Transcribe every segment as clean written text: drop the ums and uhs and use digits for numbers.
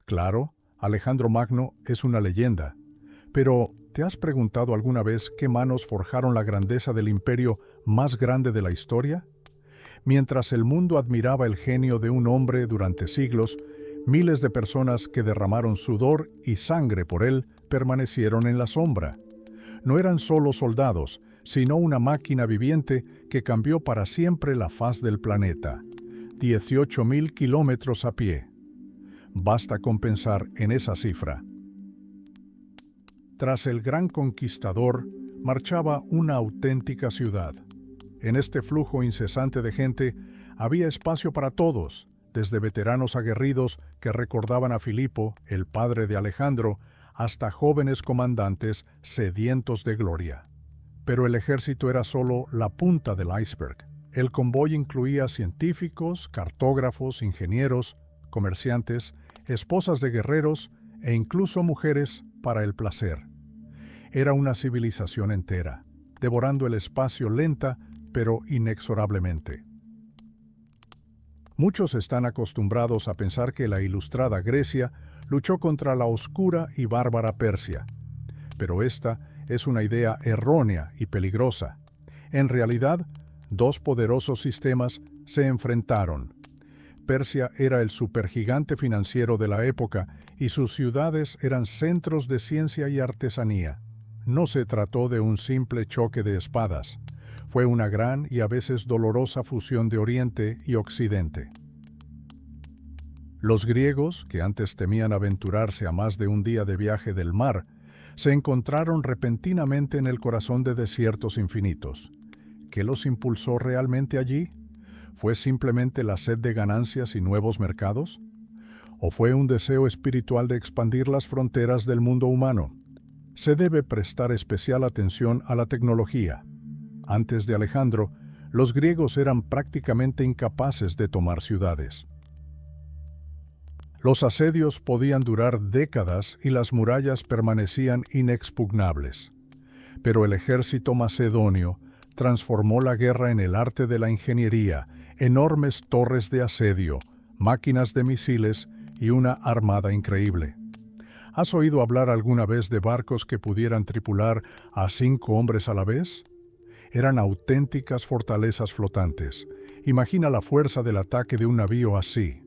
Claro, Alejandro Magno es una leyenda, pero ¿te has preguntado alguna vez qué manos forjaron la grandeza del imperio más grande de la historia? Mientras el mundo admiraba el genio de un hombre durante siglos, miles de personas que derramaron sudor y sangre por él permanecieron en la sombra. No eran solo soldados, sino una máquina viviente que cambió para siempre la faz del planeta. 18.000 kilómetros a pie. Basta con pensar en esa cifra. Tras el gran conquistador, marchaba una auténtica ciudad. En este flujo incesante de gente había espacio para todos, desde veteranos aguerridos que recordaban a Filipo, el padre de Alejandro, hasta jóvenes comandantes sedientos de gloria. Pero el ejército era solo la punta del iceberg. El convoy incluía científicos, cartógrafos, ingenieros, comerciantes, esposas de guerreros e incluso mujeres para el placer. Era una civilización entera, devorando el espacio lenta pero inexorablemente. Muchos están acostumbrados a pensar que la ilustrada Grecia luchó contra la oscura y bárbara Persia, pero esta es una idea errónea y peligrosa. En realidad, dos poderosos sistemas se enfrentaron. Persia era el supergigante financiero de la época y sus ciudades eran centros de ciencia y artesanía. No se trató de un simple choque de espadas. Fue una gran y a veces dolorosa fusión de Oriente y Occidente. Los griegos, que antes temían aventurarse a más de un día de viaje del mar, se encontraron repentinamente en el corazón de desiertos infinitos. ¿Qué los impulsó realmente allí? ¿Fue simplemente la sed de ganancias y nuevos mercados? ¿O fue un deseo espiritual de expandir las fronteras del mundo humano? Se debe prestar especial atención a la tecnología. Antes de Alejandro, los griegos eran prácticamente incapaces de tomar ciudades. Los asedios podían durar décadas y las murallas permanecían inexpugnables. Pero el ejército macedonio transformó la guerra en el arte de la ingeniería, enormes torres de asedio, máquinas de misiles y una armada increíble. ¿Has oído hablar alguna vez de barcos que pudieran tripular a 5 hombres a la vez? Eran auténticas fortalezas flotantes. Imagina la fuerza del ataque de un navío así.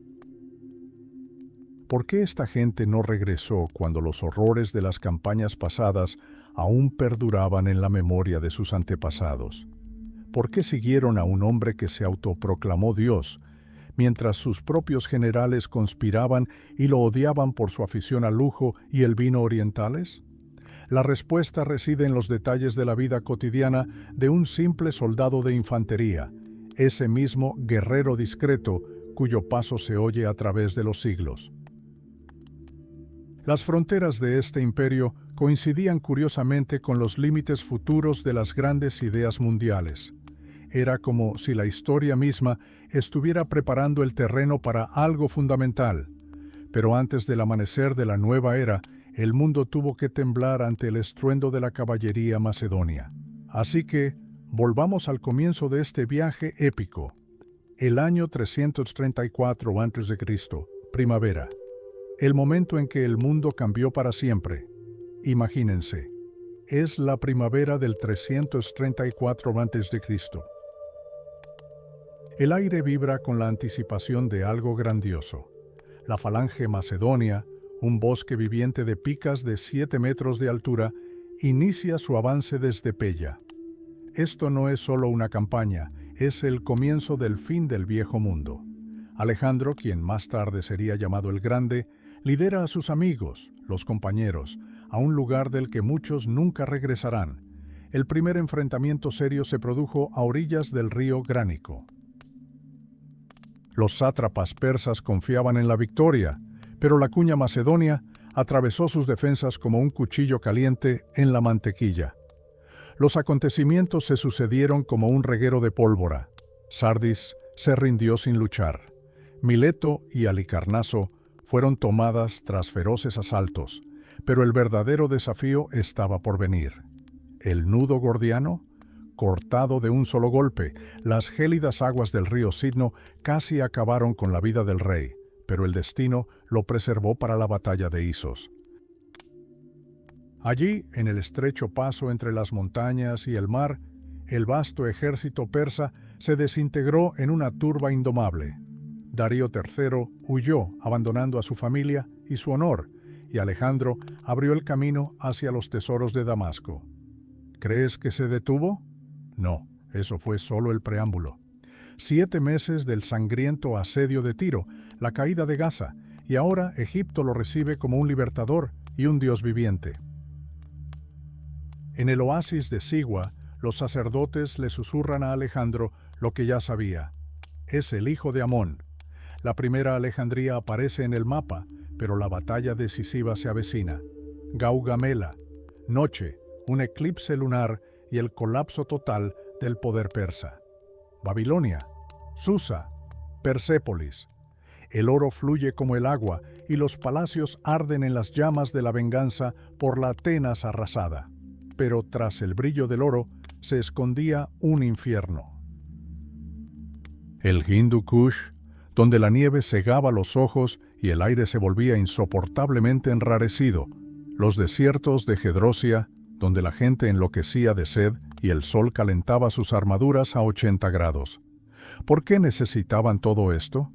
¿Por qué esta gente no regresó cuando los horrores de las campañas pasadas aún perduraban en la memoria de sus antepasados? ¿Por qué siguieron a un hombre que se autoproclamó Dios, mientras sus propios generales conspiraban y lo odiaban por su afición al lujo y el vino orientales? La respuesta reside en los detalles de la vida cotidiana de un simple soldado de infantería, ese mismo guerrero discreto cuyo paso se oye a través de los siglos. Las fronteras de este imperio coincidían curiosamente con los límites futuros de las grandes ideas mundiales. Era como si la historia misma estuviera preparando el terreno para algo fundamental. Pero antes del amanecer de la nueva era, el mundo tuvo que temblar ante el estruendo de la caballería macedonia. Así que, volvamos al comienzo de este viaje épico. El año 334 a.C., primavera. El momento en que el mundo cambió para siempre. Imagínense, es la primavera del 334 a.C. El aire vibra con la anticipación de algo grandioso. La falange macedonia, un bosque viviente de picas de 7 metros de altura, inicia su avance desde Pella. Esto no es solo una campaña, es el comienzo del fin del viejo mundo. Alejandro, quien más tarde sería llamado el Grande, lidera a sus amigos, los compañeros, a un lugar del que muchos nunca regresarán. El primer enfrentamiento serio se produjo a orillas del río Gránico. Los sátrapas persas confiaban en la victoria, pero la cuña macedonia atravesó sus defensas como un cuchillo caliente en la mantequilla. Los acontecimientos se sucedieron como un reguero de pólvora. Sardis se rindió sin luchar. Mileto y Halicarnaso fueron tomadas tras feroces asaltos, pero el verdadero desafío estaba por venir. El nudo gordiano, cortado de un solo golpe, las gélidas aguas del río Sidno casi acabaron con la vida del rey, pero el destino lo preservó para la batalla de Isos. Allí, en el estrecho paso entre las montañas y el mar, el vasto ejército persa se desintegró en una turba indomable. Darío III huyó, abandonando a su familia y su honor, y Alejandro abrió el camino hacia los tesoros de Damasco. ¿Crees que se detuvo? No, eso fue solo el preámbulo. 7 meses del sangriento asedio de Tiro, la caída de Gaza, y ahora Egipto lo recibe como un libertador y un Dios viviente. En el oasis de Sigua, los sacerdotes le susurran a Alejandro lo que ya sabía. Es el hijo de Amón. La primera Alejandría aparece en el mapa, pero la batalla decisiva se avecina. Gaugamela, noche, un eclipse lunar y el colapso total del poder persa. Babilonia, Susa, Persépolis. El oro fluye como el agua y los palacios arden en las llamas de la venganza por la Atenas arrasada. Pero tras el brillo del oro se escondía un infierno. El Hindu Kush, donde la nieve cegaba los ojos y el aire se volvía insoportablemente enrarecido, los desiertos de Gedrosia, donde la gente enloquecía de sed y el sol calentaba sus armaduras a 80 grados. ¿Por qué necesitaban todo esto?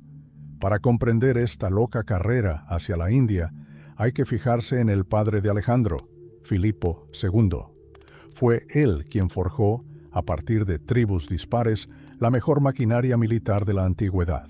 Para comprender esta loca carrera hacia la India, hay que fijarse en el padre de Alejandro, Filipo II. Fue él quien forjó, a partir de tribus dispares, la mejor maquinaria militar de la antigüedad.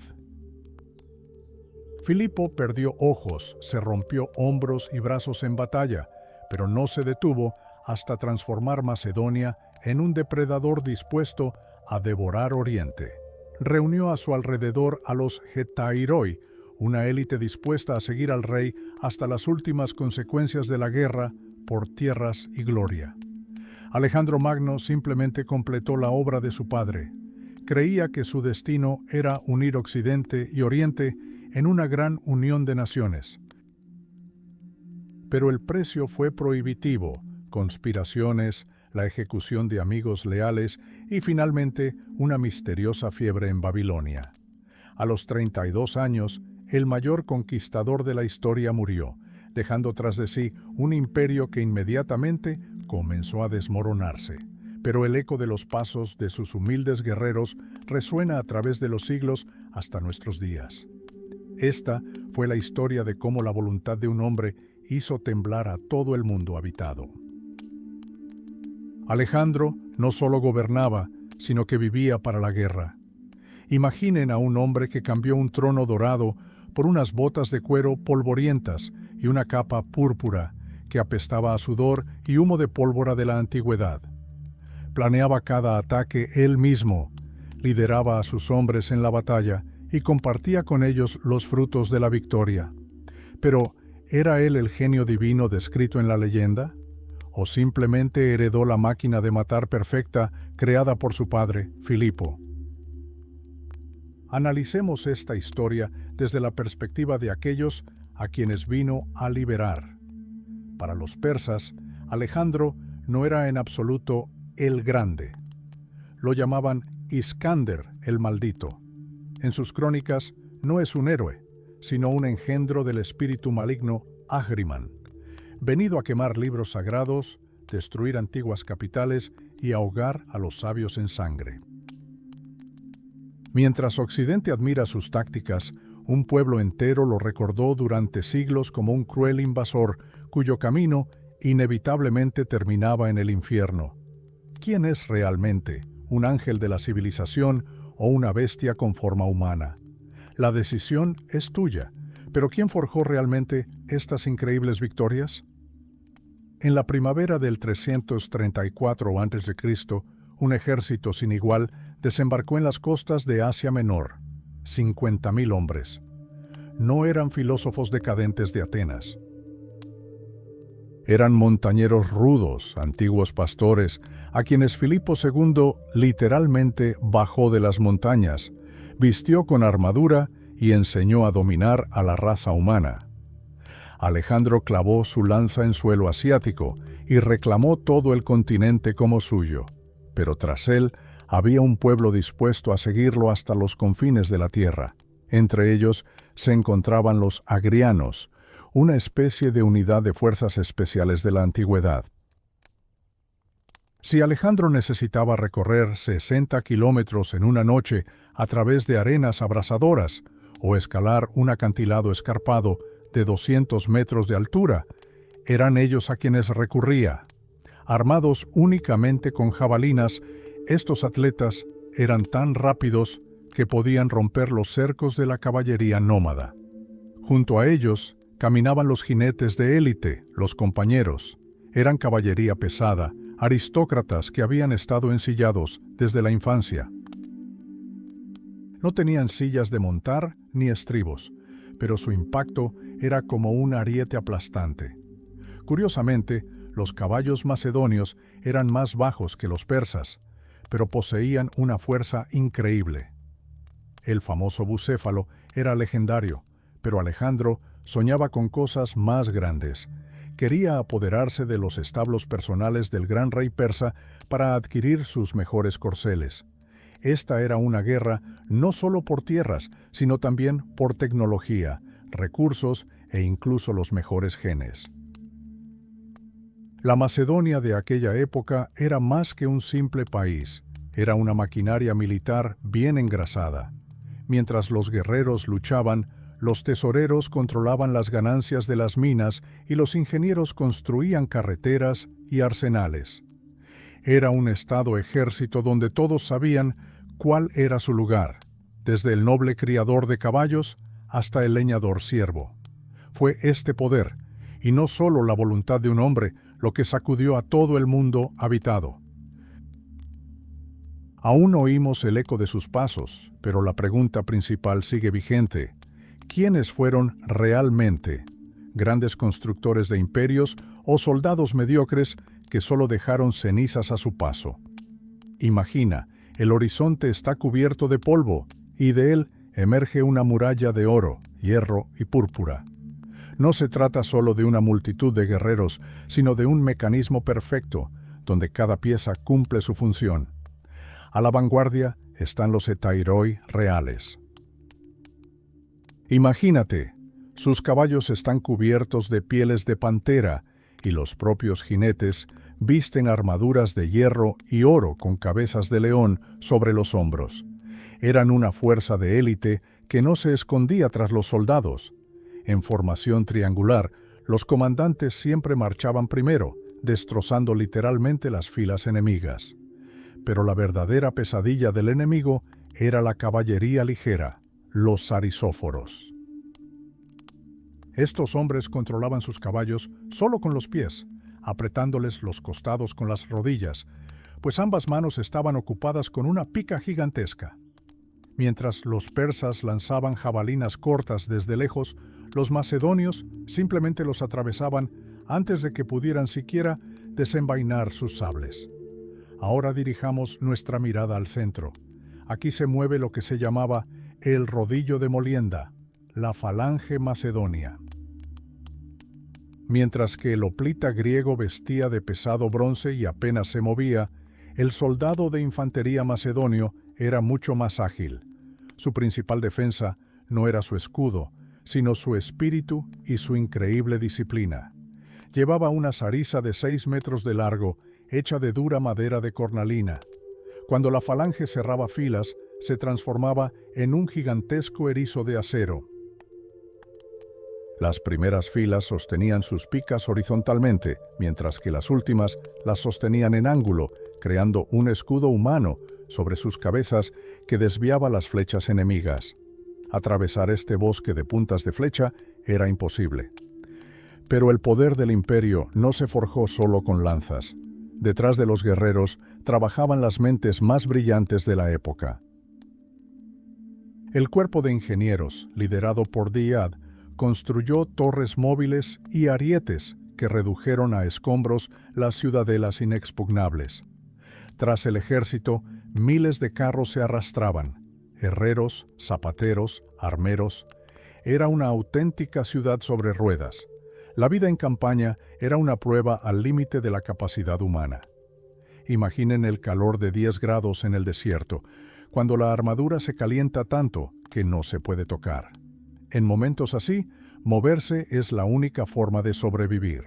Filipo perdió ojos, se rompió hombros y brazos en batalla, pero no se detuvo hasta transformar Macedonia en un depredador dispuesto a devorar Oriente. Reunió a su alrededor a los Getairoi, una élite dispuesta a seguir al rey hasta las últimas consecuencias de la guerra por tierras y gloria. Alejandro Magno simplemente completó la obra de su padre. Creía que su destino era unir Occidente y Oriente en una gran unión de naciones. Pero el precio fue prohibitivo: conspiraciones, la ejecución de amigos leales y finalmente una misteriosa fiebre en Babilonia. A los 32 años, el mayor conquistador de la historia murió, dejando tras de sí un imperio que inmediatamente comenzó a desmoronarse. Pero el eco de los pasos de sus humildes guerreros resuena a través de los siglos hasta nuestros días. Esta fue la historia de cómo la voluntad de un hombre hizo temblar a todo el mundo habitado. Alejandro no solo gobernaba, sino que vivía para la guerra. Imaginen a un hombre que cambió un trono dorado por unas botas de cuero polvorientas y una capa púrpura que apestaba a sudor y humo de pólvora de la antigüedad. Planeaba cada ataque él mismo, lideraba a sus hombres en la batalla y compartía con ellos los frutos de la victoria. Pero, ¿era él el genio divino descrito en la leyenda? ¿O simplemente heredó la máquina de matar perfecta creada por su padre, Filipo? Analicemos esta historia desde la perspectiva de aquellos a quienes vino a liberar. Para los persas, Alejandro no era en absoluto el Grande. Lo llamaban Iskander el Maldito. En sus crónicas no es un héroe, sino un engendro del espíritu maligno Ahriman, venido a quemar libros sagrados, destruir antiguas capitales y ahogar a los sabios en sangre. Mientras Occidente admira sus tácticas, un pueblo entero lo recordó durante siglos como un cruel invasor cuyo camino inevitablemente terminaba en el infierno. ¿Quién es realmente un ángel de la civilización o una bestia con forma humana? La decisión es tuya, pero ¿quién forjó realmente estas increíbles victorias? En la primavera del 334 a.C., un ejército sin igual desembarcó en las costas de Asia Menor, 50.000 hombres. No eran filósofos decadentes de Atenas. Eran montañeros rudos, antiguos pastores, a quienes Filipo II literalmente bajó de las montañas, vistió con armadura y enseñó a dominar a la raza humana. Alejandro clavó su lanza en suelo asiático y reclamó todo el continente como suyo, pero tras él había un pueblo dispuesto a seguirlo hasta los confines de la tierra, entre ellos se encontraban los agrianos, una especie de unidad de fuerzas especiales de la antigüedad. Si Alejandro necesitaba recorrer 60 kilómetros en una noche a través de arenas abrasadoras o escalar un acantilado escarpado de 200 metros de altura, eran ellos a quienes recurría. Armados únicamente con jabalinas, estos atletas eran tan rápidos que podían romper los cercos de la caballería nómada. Junto a ellos caminaban los jinetes de élite, los compañeros. Eran caballería pesada, aristócratas que habían estado ensillados desde la infancia. No tenían sillas de montar ni estribos, pero su impacto era como un ariete aplastante. Curiosamente, los caballos macedonios eran más bajos que los persas, pero poseían una fuerza increíble. El famoso bucéfalo era legendario, pero Alejandro soñaba con cosas más grandes. Quería apoderarse de los establos personales del gran rey persa para adquirir sus mejores corceles. Esta era una guerra no solo por tierras, sino también por tecnología, recursos e incluso los mejores genes. La Macedonia de aquella época era más que un simple país, era una maquinaria militar bien engrasada. Mientras los guerreros luchaban, los tesoreros controlaban las ganancias de las minas y los ingenieros construían carreteras y arsenales. Era un estado-ejército donde todos sabían cuál era su lugar, desde el noble criador de caballos hasta el leñador siervo. Fue este poder, y no solo la voluntad de un hombre, lo que sacudió a todo el mundo habitado. Aún oímos el eco de sus pasos, pero la pregunta principal sigue vigente. ¿Quiénes fueron realmente? ¿Grandes constructores de imperios o soldados mediocres que solo dejaron cenizas a su paso? Imagina, el horizonte está cubierto de polvo y de él emerge una muralla de oro, hierro y púrpura. No se trata solo de una multitud de guerreros, sino de un mecanismo perfecto, donde cada pieza cumple su función. A la vanguardia están los hetairoi reales. Imagínate, sus caballos están cubiertos de pieles de pantera y los propios jinetes visten armaduras de hierro y oro con cabezas de león sobre los hombros. Eran una fuerza de élite que no se escondía tras los soldados. En formación triangular, los comandantes siempre marchaban primero, destrozando literalmente las filas enemigas. Pero la verdadera pesadilla del enemigo era la caballería ligera, los sarisóforos. Estos hombres controlaban sus caballos solo con los pies, apretándoles los costados con las rodillas, pues ambas manos estaban ocupadas con una pica gigantesca. Mientras los persas lanzaban jabalinas cortas desde lejos, los macedonios simplemente los atravesaban antes de que pudieran siquiera desenvainar sus sables. Ahora dirijamos nuestra mirada al centro. Aquí se mueve lo que se llamaba el rodillo de molienda, la falange macedonia. Mientras que el hoplita griego vestía de pesado bronce y apenas se movía, el soldado de infantería macedonio era mucho más ágil. Su principal defensa no era su escudo, sino su espíritu y su increíble disciplina. Llevaba una sarisa de 6 metros de largo, hecha de dura madera de cornalina. Cuando la falange cerraba filas, se transformaba en un gigantesco erizo de acero. Las primeras filas sostenían sus picas horizontalmente, mientras que las últimas las sostenían en ángulo, creando un escudo humano sobre sus cabezas que desviaba las flechas enemigas. Atravesar este bosque de puntas de flecha era imposible. Pero el poder del imperio no se forjó solo con lanzas. Detrás de los guerreros trabajaban las mentes más brillantes de la época. El cuerpo de ingenieros, liderado por Diad, construyó torres móviles y arietes que redujeron a escombros las ciudadelas inexpugnables. Tras el ejército, miles de carros se arrastraban. Herreros, zapateros, armeros. Era una auténtica ciudad sobre ruedas. La vida en campaña era una prueba al límite de la capacidad humana. Imaginen el calor de 10 grados en el desierto, cuando la armadura se calienta tanto que no se puede tocar. En momentos así, moverse es la única forma de sobrevivir.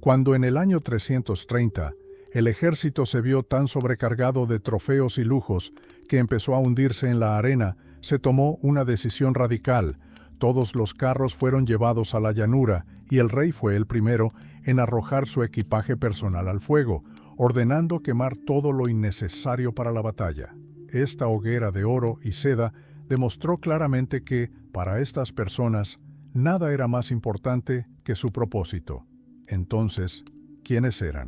Cuando en el año 330 el ejército se vio tan sobrecargado de trofeos y lujos que empezó a hundirse en la arena, se tomó una decisión radical. Todos los carros fueron llevados a la llanura y el rey fue el primero en arrojar su equipaje personal al fuego, ordenando quemar todo lo innecesario para la batalla. Esta hoguera de oro y seda demostró claramente que, para estas personas, nada era más importante que su propósito. Entonces, ¿quiénes eran?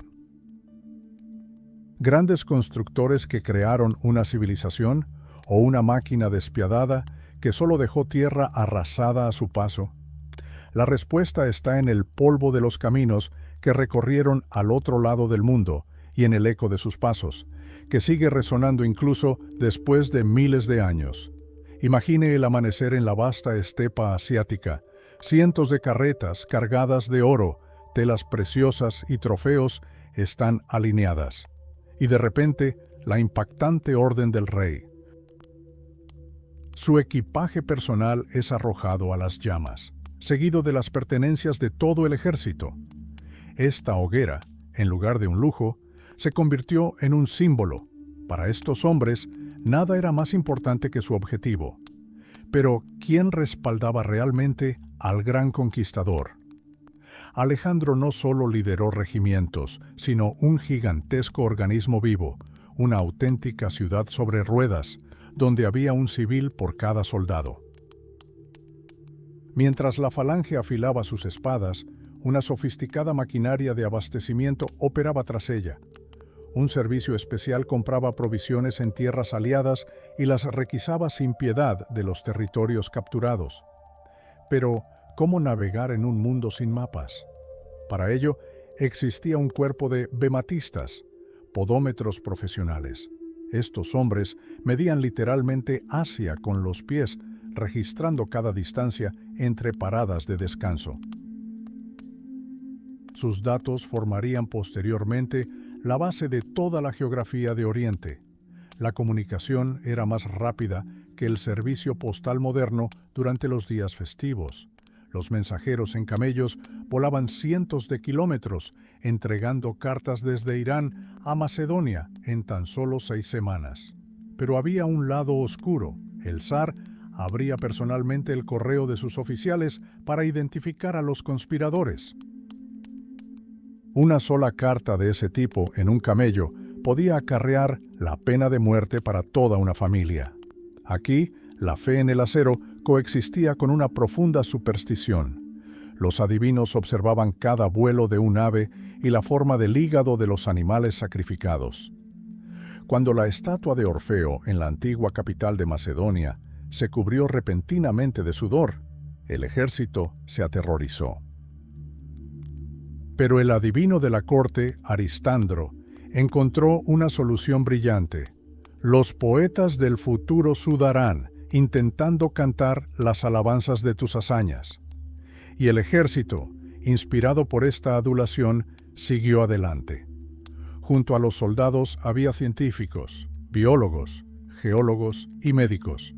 ¿Grandes constructores que crearon una civilización o una máquina despiadada que solo dejó tierra arrasada a su paso? La respuesta está en el polvo de los caminos que recorrieron al otro lado del mundo y en el eco de sus pasos, que sigue resonando incluso después de miles de años. Imagine el amanecer en la vasta estepa asiática, cientos de carretas cargadas de oro, telas preciosas y trofeos están alineadas. Y de repente, la impactante orden del rey. Su equipaje personal es arrojado a las llamas, seguido de las pertenencias de todo el ejército. Esta hoguera, en lugar de un lujo, se convirtió en un símbolo. Para estos hombres, nada era más importante que su objetivo. Pero, ¿quién respaldaba realmente al gran conquistador? Alejandro no solo lideró regimientos, sino un gigantesco organismo vivo, una auténtica ciudad sobre ruedas, donde había un civil por cada soldado. Mientras la falange afilaba sus espadas, una sofisticada maquinaria de abastecimiento operaba tras ella. Un servicio especial compraba provisiones en tierras aliadas y las requisaba sin piedad de los territorios capturados. Pero, ¿cómo navegar en un mundo sin mapas? Para ello, existía un cuerpo de bematistas, podómetros profesionales. Estos hombres medían literalmente Asia con los pies, registrando cada distancia entre paradas de descanso. Sus datos formarían posteriormente la base de toda la geografía de Oriente. La comunicación era más rápida que el servicio postal moderno durante los días festivos. Los mensajeros en camellos volaban cientos de kilómetros, entregando cartas desde Irán a Macedonia en tan solo 6 semanas. Pero había un lado oscuro. El zar abría personalmente el correo de sus oficiales para identificar a los conspiradores. Una sola carta de ese tipo en un camello podía acarrear la pena de muerte para toda una familia. Aquí, la fe en el acero coexistía con una profunda superstición. Los adivinos observaban cada vuelo de un ave y la forma del hígado de los animales sacrificados. Cuando la estatua de Orfeo en la antigua capital de Macedonia se cubrió repentinamente de sudor, el ejército se aterrorizó. Pero el adivino de la corte, Aristandro, encontró una solución brillante. Los poetas del futuro sudarán, intentando cantar las alabanzas de tus hazañas. Y el ejército, inspirado por esta adulación, siguió adelante. Junto a los soldados había científicos, biólogos, geólogos y médicos.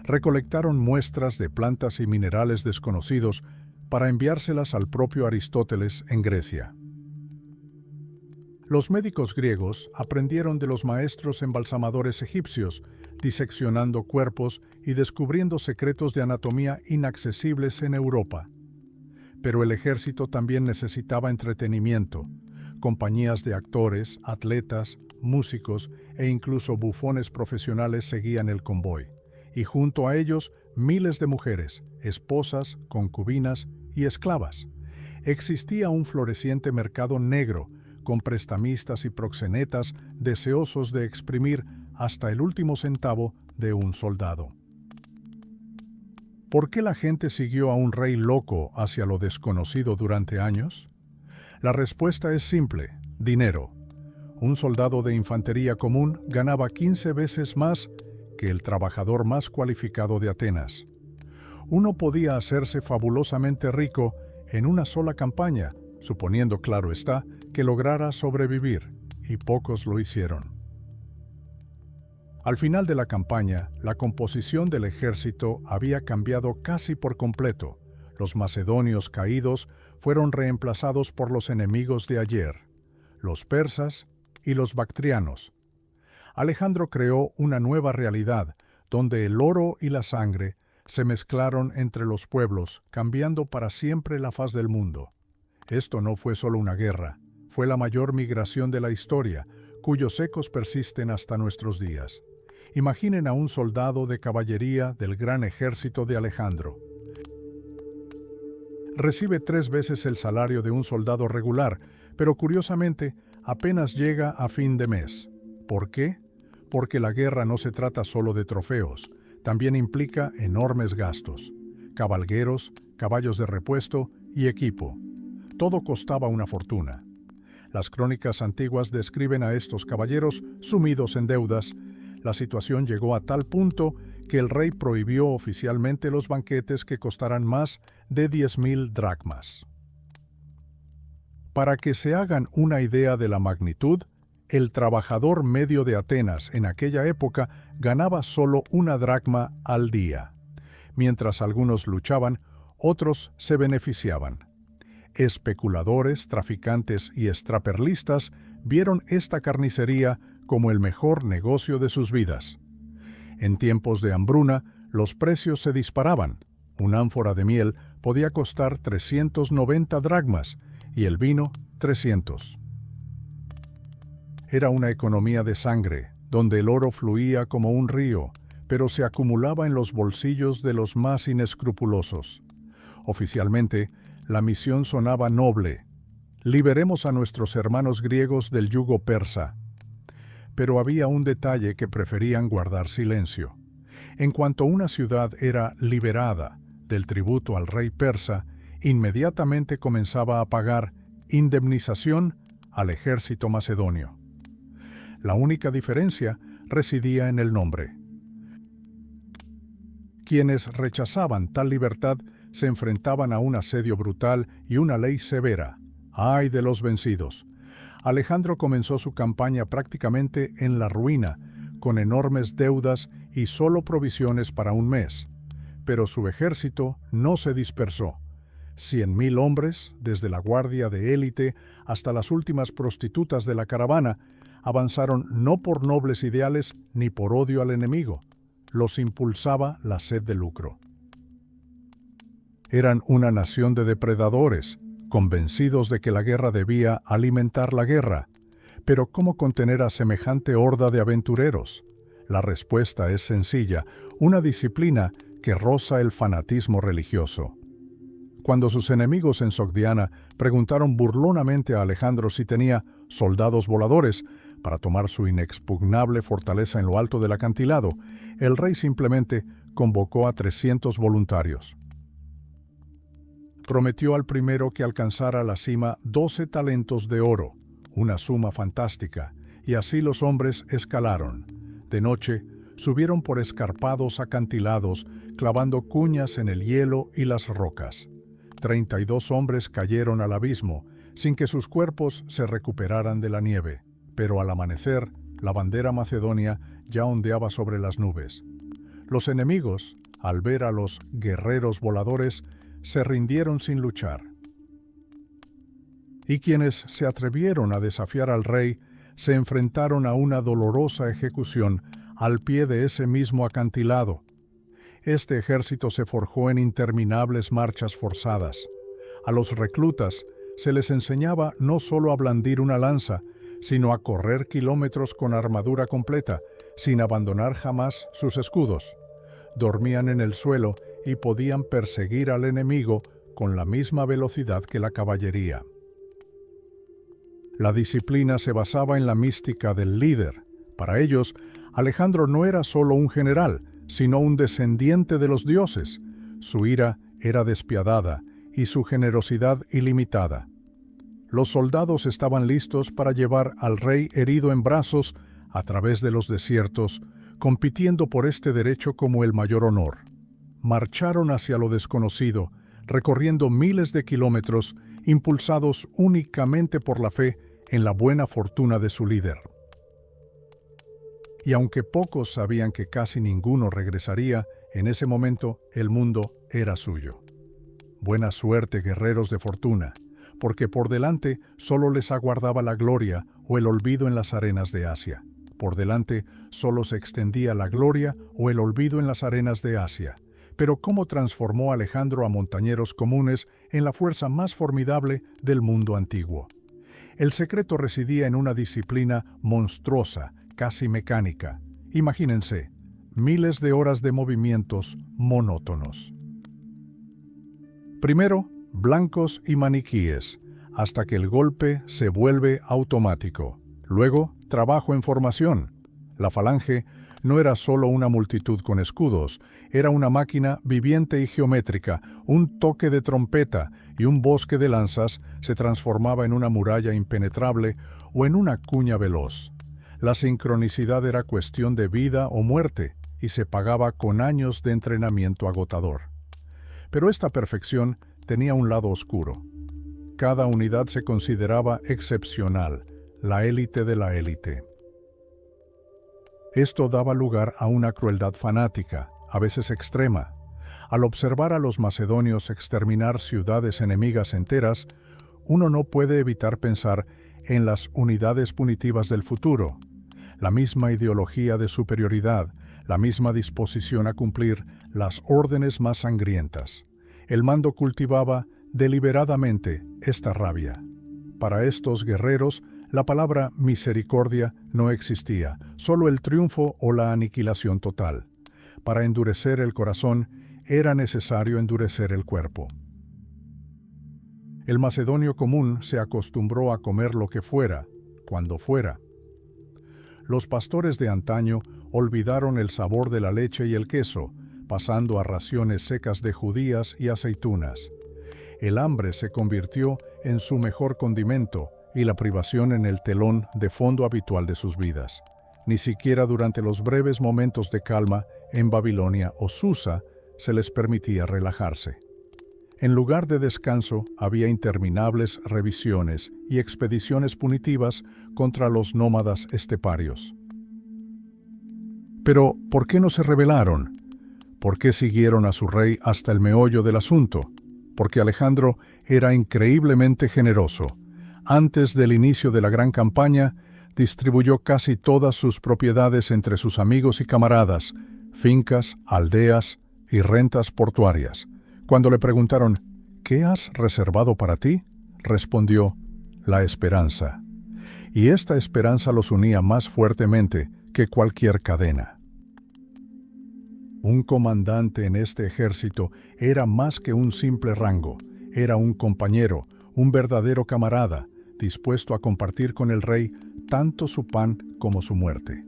Recolectaron muestras de plantas y minerales desconocidos para enviárselas al propio Aristóteles en Grecia. Los médicos griegos aprendieron de los maestros embalsamadores egipcios, diseccionando cuerpos y descubriendo secretos de anatomía inaccesibles en Europa. Pero el ejército también necesitaba entretenimiento. Compañías de actores, atletas, músicos e incluso bufones profesionales seguían el convoy. Y junto a ellos, miles de mujeres, esposas, concubinas y esclavas. Existía un floreciente mercado negro, con prestamistas y proxenetas deseosos de exprimir hasta el último centavo de un soldado. ¿Por qué la gente siguió a un rey loco hacia lo desconocido durante años? La respuesta es simple: dinero. Un soldado de infantería común ganaba 15 veces más que el trabajador más cualificado de Atenas. Uno podía hacerse fabulosamente rico en una sola campaña, suponiendo, claro está, que lograra sobrevivir, y pocos lo hicieron. Al final de la campaña, la composición del ejército había cambiado casi por completo. Los macedonios caídos fueron reemplazados por los enemigos de ayer, los persas y los bactrianos. Alejandro creó una nueva realidad, donde el oro y la sangre se mezclaron entre los pueblos, cambiando para siempre la faz del mundo. Esto no fue solo una guerra, fue la mayor migración de la historia, cuyos ecos persisten hasta nuestros días. Imaginen a un soldado de caballería del gran ejército de Alejandro. Recibe 3 veces el salario de un soldado regular, pero curiosamente apenas llega a fin de mes. ¿Por qué? Porque la guerra no se trata solo de trofeos, también implica enormes gastos. Cabalgueros, caballos de repuesto y equipo. Todo costaba una fortuna. Las crónicas antiguas describen a estos caballeros sumidos en deudas. La situación llegó a tal punto que el rey prohibió oficialmente los banquetes que costaran más de 10.000 dracmas. Para que se hagan una idea de la magnitud, el trabajador medio de Atenas en aquella época ganaba solo 1 dracma al día. Mientras algunos luchaban, otros se beneficiaban. Especuladores, traficantes y extraperlistas vieron esta carnicería como el mejor negocio de sus vidas. En tiempos de hambruna, los precios se disparaban. Un ánfora de miel podía costar 390 dracmas y el vino 300. Era una economía de sangre, donde el oro fluía como un río, pero se acumulaba en los bolsillos de los más inescrupulosos. Oficialmente, la misión sonaba noble. Liberemos a nuestros hermanos griegos del yugo persa. Pero había un detalle que preferían guardar silencio. En cuanto una ciudad era liberada del tributo al rey persa, inmediatamente comenzaba a pagar indemnización al ejército macedonio. La única diferencia residía en el nombre. Quienes rechazaban tal libertad se enfrentaban a un asedio brutal y una ley severa. ¡Ay de los vencidos! Alejandro comenzó su campaña prácticamente en la ruina, con enormes deudas y solo provisiones para un mes. Pero su ejército no se dispersó. 100.000 hombres, desde la guardia de élite hasta las últimas prostitutas de la caravana, avanzaron no por nobles ideales ni por odio al enemigo. Los impulsaba la sed de lucro. Eran una nación de depredadores, convencidos de que la guerra debía alimentar la guerra. Pero ¿cómo contener a semejante horda de aventureros? La respuesta es sencilla, una disciplina que roza el fanatismo religioso. Cuando sus enemigos en Sogdiana preguntaron burlonamente a Alejandro si tenía soldados voladores para tomar su inexpugnable fortaleza en lo alto del acantilado, el rey simplemente convocó a 300 voluntarios. Prometió al primero que alcanzara la cima 12 talentos de oro, una suma fantástica, y así los hombres escalaron. De noche, subieron por escarpados acantilados, clavando cuñas en el hielo y las rocas. 32 hombres cayeron al abismo, sin que sus cuerpos se recuperaran de la nieve, pero al amanecer, la bandera macedonia ya ondeaba sobre las nubes. Los enemigos, al ver a los guerreros voladores, se rindieron sin luchar. Y quienes se atrevieron a desafiar al rey se enfrentaron a una dolorosa ejecución al pie de ese mismo acantilado. Este ejército se forjó en interminables marchas forzadas. A los reclutas se les enseñaba no solo a blandir una lanza, sino a correr kilómetros con armadura completa, sin abandonar jamás sus escudos. Dormían en el suelo y podían perseguir al enemigo con la misma velocidad que la caballería. La disciplina se basaba en la mística del líder. Para ellos, Alejandro no era solo un general, sino un descendiente de los dioses. Su ira era despiadada y su generosidad ilimitada. Los soldados estaban listos para llevar al rey herido en brazos a través de los desiertos, compitiendo por este derecho como el mayor honor. Marcharon hacia lo desconocido, recorriendo miles de kilómetros, impulsados únicamente por la fe en la buena fortuna de su líder. Y aunque pocos sabían que casi ninguno regresaría, en ese momento el mundo era suyo. Buena suerte, guerreros de fortuna, porque por delante solo les aguardaba la gloria o el olvido en las arenas de Asia. Por delante solo se extendía la gloria o el olvido en las arenas de Asia. Pero ¿cómo transformó Alejandro a montañeros comunes en la fuerza más formidable del mundo antiguo? El secreto residía en una disciplina monstruosa, casi mecánica. Imagínense, miles de horas de movimientos monótonos. Primero, blancos y maniquíes, hasta que el golpe se vuelve automático. Luego, trabajo en formación. La falange no era solo una multitud con escudos, era una máquina viviente y geométrica. Un toque de trompeta y un bosque de lanzas se transformaba en una muralla impenetrable o en una cuña veloz. La sincronicidad era cuestión de vida o muerte y se pagaba con años de entrenamiento agotador. Pero esta perfección tenía un lado oscuro. Cada unidad se consideraba excepcional, la élite de la élite. Esto daba lugar a una crueldad fanática, a veces extrema. Al observar a los macedonios exterminar ciudades enemigas enteras, uno no puede evitar pensar en las unidades punitivas del futuro. La misma ideología de superioridad, la misma disposición a cumplir las órdenes más sangrientas. El mando cultivaba deliberadamente esta rabia. Para estos guerreros, la palabra misericordia no existía, solo el triunfo o la aniquilación total. Para endurecer el corazón, era necesario endurecer el cuerpo. El macedonio común se acostumbró a comer lo que fuera, cuando fuera. Los pastores de antaño olvidaron el sabor de la leche y el queso, pasando a raciones secas de judías y aceitunas. El hambre se convirtió en su mejor condimento y la privación en el telón de fondo habitual de sus vidas. Ni siquiera durante los breves momentos de calma en Babilonia o Susa se les permitía relajarse. En lugar de descanso, había interminables revisiones y expediciones punitivas contra los nómadas esteparios. Pero, ¿por qué no se rebelaron? ¿Por qué siguieron a su rey hasta el meollo del asunto? Porque Alejandro era increíblemente generoso. Antes del inicio de la gran campaña, distribuyó casi todas sus propiedades entre sus amigos y camaradas, fincas, aldeas y rentas portuarias. Cuando le preguntaron, ¿qué has reservado para ti?, respondió, la esperanza. Y esta esperanza los unía más fuertemente que cualquier cadena. Un comandante en este ejército era más que un simple rango, era un compañero, un verdadero camarada, dispuesto a compartir con el rey tanto su pan como su muerte.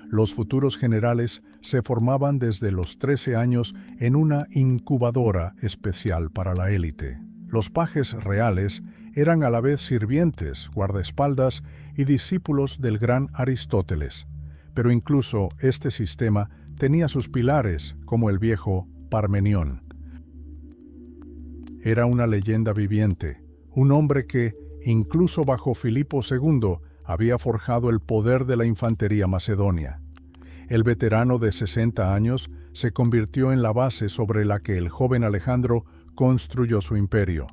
Los futuros generales se formaban desde los 13 años en una incubadora especial para la élite. Los pajes reales eran a la vez sirvientes, guardaespaldas y discípulos del gran Aristóteles. Pero incluso este sistema tenía sus pilares, como el viejo Parmenión. Era una leyenda viviente, un hombre que, incluso bajo Filipo II, había forjado el poder de la infantería macedonia. El veterano de 60 años se convirtió en la base sobre la que el joven Alejandro construyó su imperio.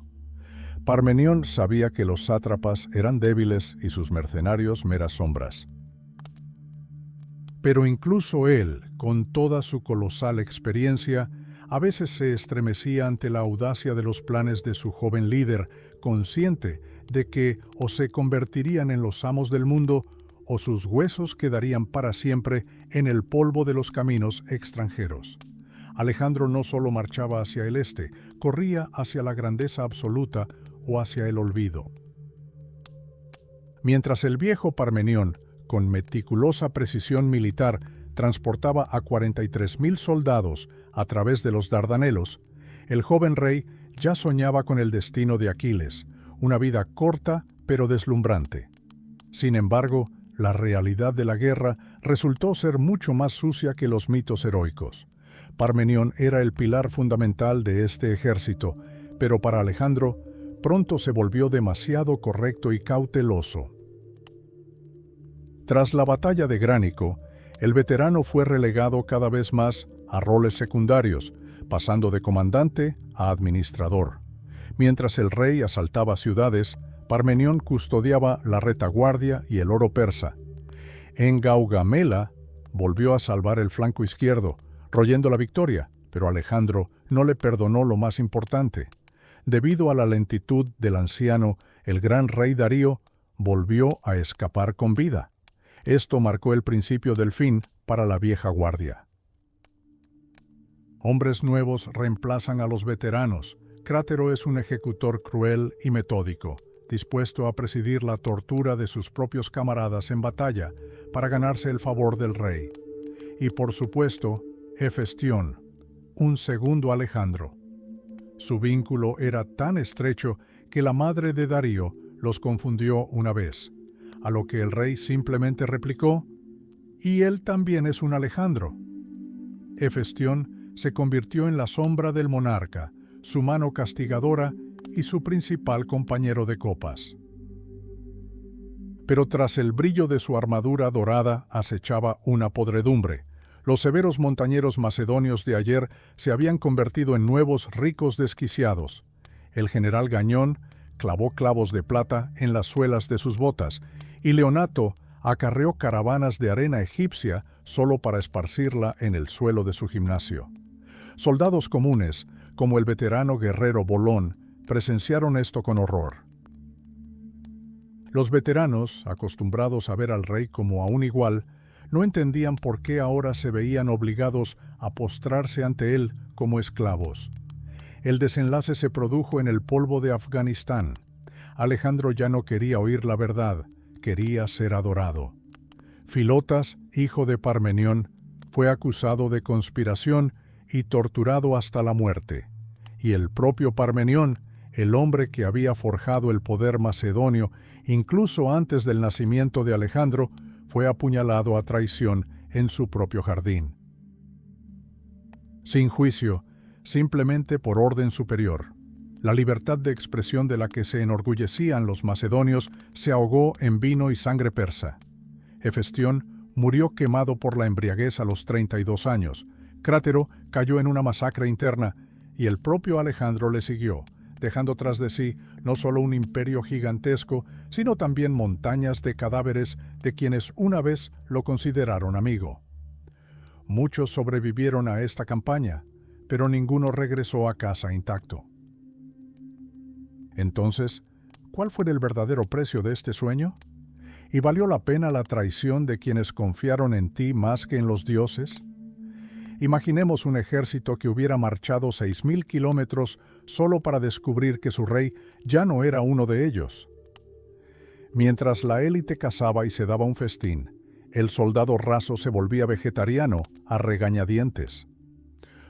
Parmenión sabía que los sátrapas eran débiles y sus mercenarios meras sombras. Pero incluso él, con toda su colosal experiencia, a veces se estremecía ante la audacia de los planes de su joven líder, consciente de que o se convertirían en los amos del mundo o sus huesos quedarían para siempre en el polvo de los caminos extranjeros. Alejandro no solo marchaba hacia el este, corría hacia la grandeza absoluta o hacia el olvido. Mientras el viejo Parmenión, con meticulosa precisión militar, transportaba a 43.000 soldados a través de los Dardanelos, el joven rey ya soñaba con el destino de Aquiles, una vida corta pero deslumbrante. Sin embargo, la realidad de la guerra resultó ser mucho más sucia que los mitos heroicos. Parmenión era el pilar fundamental de este ejército, pero para Alejandro pronto se volvió demasiado correcto y cauteloso. Tras la batalla de Gránico, El veterano fue relegado cada vez más a roles secundarios, pasando de comandante a administrador. Mientras el rey asaltaba ciudades, Parmenión custodiaba la retaguardia y el oro persa. En Gaugamela volvió a salvar el flanco izquierdo, royendo la victoria, pero Alejandro no le perdonó lo más importante. Debido a la lentitud del anciano, el gran rey Darío volvió a escapar con vida. Esto marcó el principio del fin para la vieja guardia. Hombres nuevos reemplazan a los veteranos. Crátero es un ejecutor cruel y metódico, dispuesto a presidir la tortura de sus propios camaradas en batalla para ganarse el favor del rey. Y por supuesto, Hefestión, un segundo Alejandro. Su vínculo era tan estrecho que la madre de Darío los confundió una vez, a lo que el rey simplemente replicó: «Y él también es un Alejandro». Hefestión se convirtió en la sombra del monarca, su mano castigadora y su principal compañero de copas. Pero tras el brillo de su armadura dorada acechaba una podredumbre. Los severos montañeros macedonios de ayer se habían convertido en nuevos ricos desquiciados. El general Gañón clavó clavos de plata en las suelas de sus botas, y Leonato acarreó caravanas de arena egipcia solo para esparcirla en el suelo de su gimnasio. Soldados comunes, como el veterano guerrero Bolón, presenciaron esto con horror. Los veteranos, acostumbrados a ver al rey como a un igual, no entendían por qué ahora se veían obligados a postrarse ante él como esclavos. El desenlace se produjo en el polvo de Afganistán. Alejandro ya no quería oír la verdad, quería ser adorado. Filotas, hijo de Parmenión, fue acusado de conspiración y torturado hasta la muerte. Y el propio Parmenión, el hombre que había forjado el poder macedonio incluso antes del nacimiento de Alejandro, fue apuñalado a traición en su propio jardín. Sin juicio, simplemente por orden superior. La libertad de expresión de la que se enorgullecían los macedonios se ahogó en vino y sangre persa. Hefestión murió quemado por la embriaguez a los 32 años. Crátero cayó en una masacre interna y el propio Alejandro le siguió, dejando tras de sí no solo un imperio gigantesco, sino también montañas de cadáveres de quienes una vez lo consideraron amigo. Muchos sobrevivieron a esta campaña, pero ninguno regresó a casa intacto. Entonces, ¿cuál fue el verdadero precio de este sueño? ¿Y valió la pena la traición de quienes confiaron en ti más que en los dioses? Imaginemos un ejército que hubiera marchado 6.000 kilómetros solo para descubrir que su rey ya no era uno de ellos. Mientras la élite cazaba y se daba un festín, el soldado raso se volvía vegetariano a regañadientes.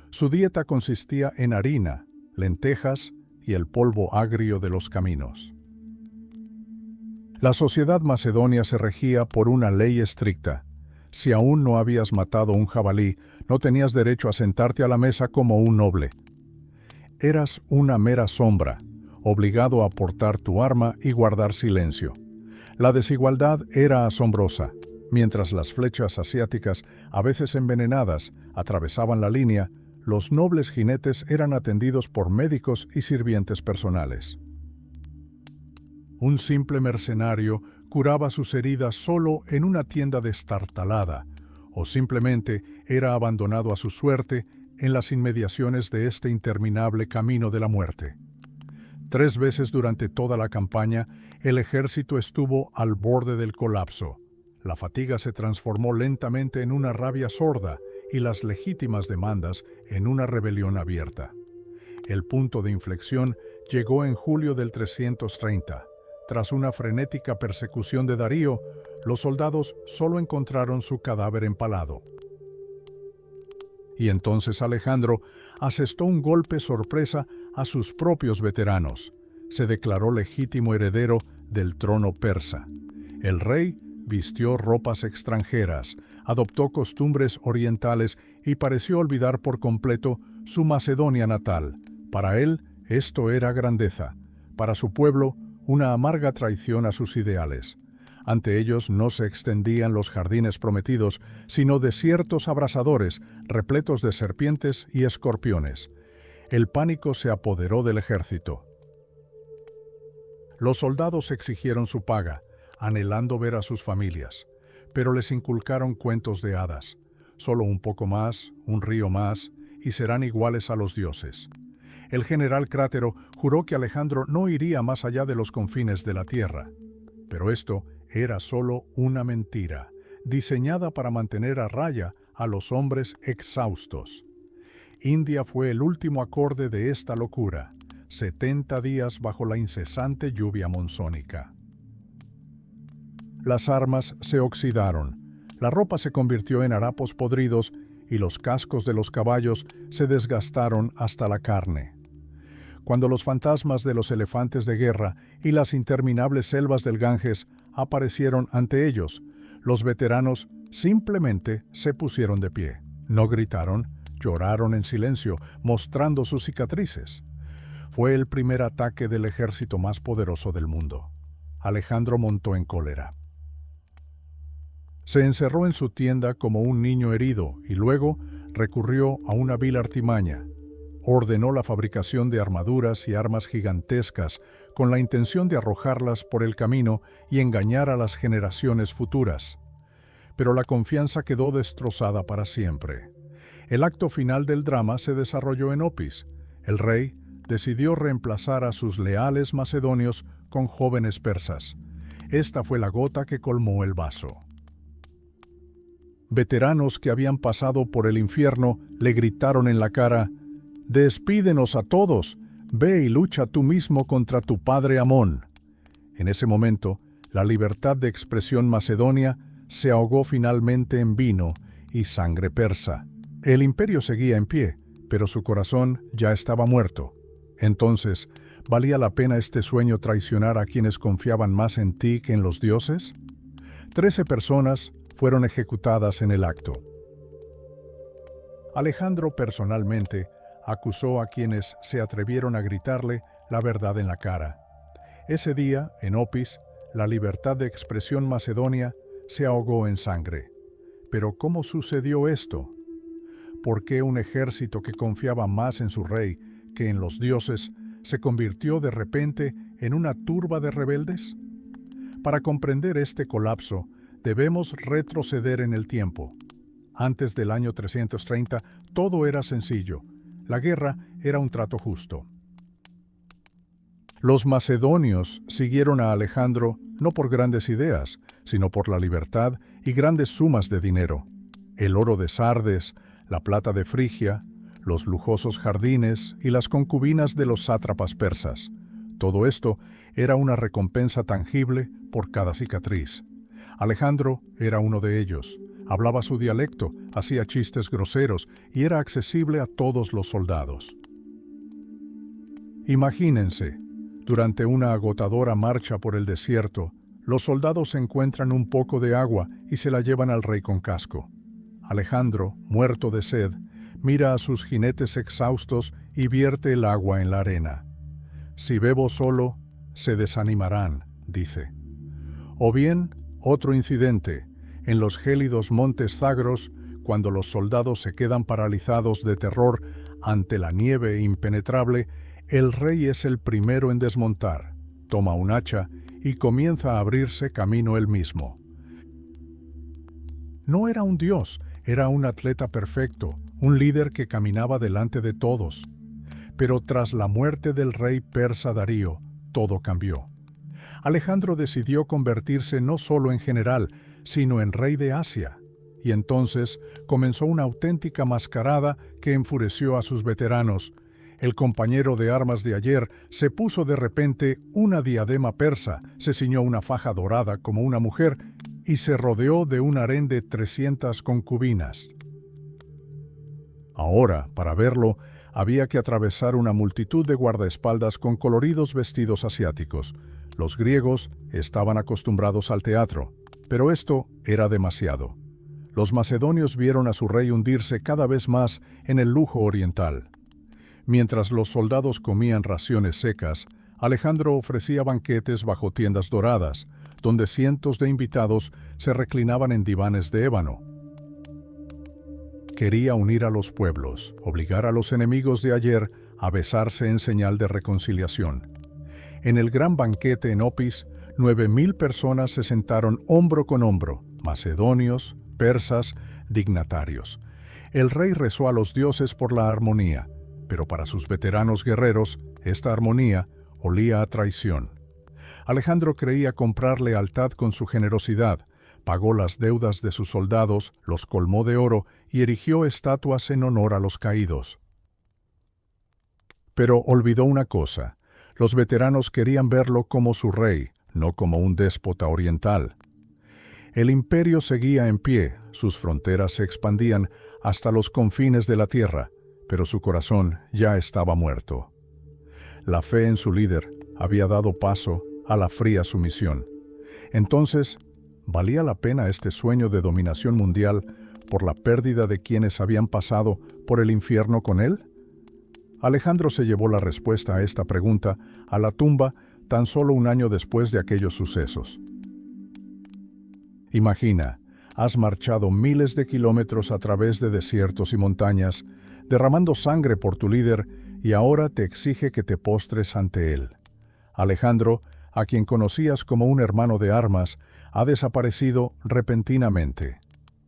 Su dieta consistía en harina, lentejas y el polvo agrio de los caminos. La sociedad macedonia se regía por una ley estricta. Si aún no habías matado un jabalí, no tenías derecho a sentarte a la mesa como un noble. Eras una mera sombra, obligado a portar tu arma y guardar silencio. La desigualdad era asombrosa. Mientras las flechas asiáticas, a veces envenenadas, atravesaban la línea, los nobles jinetes eran atendidos por médicos y sirvientes personales. Un simple mercenario curaba sus heridas solo en una tienda destartalada, o simplemente era abandonado a su suerte en las inmediaciones de este interminable camino de la muerte. 3 veces durante toda la campaña, el ejército estuvo al borde del colapso. La fatiga se transformó lentamente en una rabia sorda y las legítimas demandas en una rebelión abierta. El punto de inflexión llegó en julio del 330. Tras una frenética persecución de Darío, los soldados solo encontraron su cadáver empalado. Y entonces Alejandro asestó un golpe sorpresa a sus propios veteranos. Se declaró legítimo heredero del trono persa. El rey vistió ropas extranjeras, adoptó costumbres orientales y pareció olvidar por completo su Macedonia natal. Para él, esto era grandeza. Para su pueblo, una amarga traición a sus ideales. Ante ellos no se extendían los jardines prometidos, sino desiertos abrasadores, repletos de serpientes y escorpiones. El pánico se apoderó del ejército. Los soldados exigieron su paga, anhelando ver a sus familias, pero les inculcaron cuentos de hadas. Solo un poco más, un río más, y serán iguales a los dioses. El general Crátero juró que Alejandro no iría más allá de los confines de la tierra. Pero esto era solo una mentira, diseñada para mantener a raya a los hombres exhaustos. India fue el último acorde de esta locura, 70 días bajo la incesante lluvia monzónica. Las armas se oxidaron, la ropa se convirtió en harapos podridos y los cascos de los caballos se desgastaron hasta la carne. Cuando los fantasmas de los elefantes de guerra y las interminables selvas del Ganges aparecieron ante ellos, los veteranos simplemente se pusieron de pie. No gritaron, lloraron en silencio, mostrando sus cicatrices. Fue el primer ataque del ejército más poderoso del mundo. Alejandro montó en cólera. Se encerró en su tienda como un niño herido y luego recurrió a una vil artimaña. Ordenó la fabricación de armaduras y armas gigantescas con la intención de arrojarlas por el camino y engañar a las generaciones futuras. Pero la confianza quedó destrozada para siempre. El acto final del drama se desarrolló en Opis. El rey decidió reemplazar a sus leales macedonios con jóvenes persas. Esta fue la gota que colmó el vaso. Veteranos que habían pasado por el infierno le gritaron en la cara: «Despídenos a todos, ve y lucha tú mismo contra tu padre Amón». En ese momento, la libertad de expresión macedonia se ahogó finalmente en vino y sangre persa. El imperio seguía en pie, pero su corazón ya estaba muerto. Entonces, ¿valía la pena este sueño traicionar a quienes confiaban más en ti que en los dioses? 13 personas fueron ejecutadas en el acto. Alejandro personalmente acusó a quienes se atrevieron a gritarle la verdad en la cara. Ese día, en Opis, la libertad de expresión macedonia se ahogó en sangre. Pero ¿cómo sucedió esto? ¿Por qué un ejército que confiaba más en su rey que en los dioses se convirtió de repente en una turba de rebeldes? Para comprender este colapso, debemos retroceder en el tiempo. Antes del año 330, todo era sencillo. La guerra era un trato justo. Los macedonios siguieron a Alejandro no por grandes ideas, sino por la libertad y grandes sumas de dinero. El oro de Sardes, la plata de Frigia, los lujosos jardines y las concubinas de los sátrapas persas. Todo esto era una recompensa tangible por cada cicatriz. Alejandro era uno de ellos. Hablaba su dialecto, hacía chistes groseros y era accesible a todos los soldados. Imagínense, durante una agotadora marcha por el desierto, los soldados encuentran un poco de agua y se la llevan al rey con casco. Alejandro, muerto de sed, mira a sus jinetes exhaustos y vierte el agua en la arena. «Si bebo solo, se desanimarán», dice. O bien, otro incidente, en los gélidos montes Zagros, cuando los soldados se quedan paralizados de terror ante la nieve impenetrable, el rey es el primero en desmontar, toma un hacha y comienza a abrirse camino él mismo. No era un dios, era un atleta perfecto, un líder que caminaba delante de todos. Pero tras la muerte del rey persa Darío, todo cambió. Alejandro decidió convertirse no solo en general, sino en rey de Asia. Y entonces comenzó una auténtica mascarada que enfureció a sus veteranos. El compañero de armas de ayer se puso de repente una diadema persa, se ciñó una faja dorada como una mujer y se rodeó de un harén de 300 concubinas. Ahora, para verlo, había que atravesar una multitud de guardaespaldas con coloridos vestidos asiáticos. Los griegos estaban acostumbrados al teatro, pero esto era demasiado. Los macedonios vieron a su rey hundirse cada vez más en el lujo oriental. Mientras los soldados comían raciones secas, Alejandro ofrecía banquetes bajo tiendas doradas. donde cientos de invitados se reclinaban en divanes de ébano. Quería unir a los pueblos, obligar a los enemigos de ayer a besarse en señal de reconciliación. En el gran banquete en Opis, 9.000 personas se sentaron hombro con hombro, macedonios, persas, dignatarios. El rey rezó a los dioses por la armonía, pero para sus veteranos guerreros, esta armonía olía a traición. Alejandro creía comprar lealtad con su generosidad, pagó las deudas de sus soldados, los colmó de oro y erigió estatuas en honor a los caídos. Pero olvidó una cosa: los veteranos querían verlo como su rey, no como un déspota oriental. El imperio seguía en pie, sus fronteras se expandían hasta los confines de la tierra, pero su corazón ya estaba muerto. La fe en su líder había dado paso a la fría sumisión. Entonces, ¿valía la pena este sueño de dominación mundial por la pérdida de quienes habían pasado por el infierno con él? Alejandro se llevó la respuesta a esta pregunta a la tumba tan solo un año después de aquellos sucesos. Imagina, has marchado miles de kilómetros a través de desiertos y montañas, derramando sangre por tu líder, y ahora te exige que te postres ante él. Alejandro, a quien conocías como un hermano de armas, ha desaparecido repentinamente.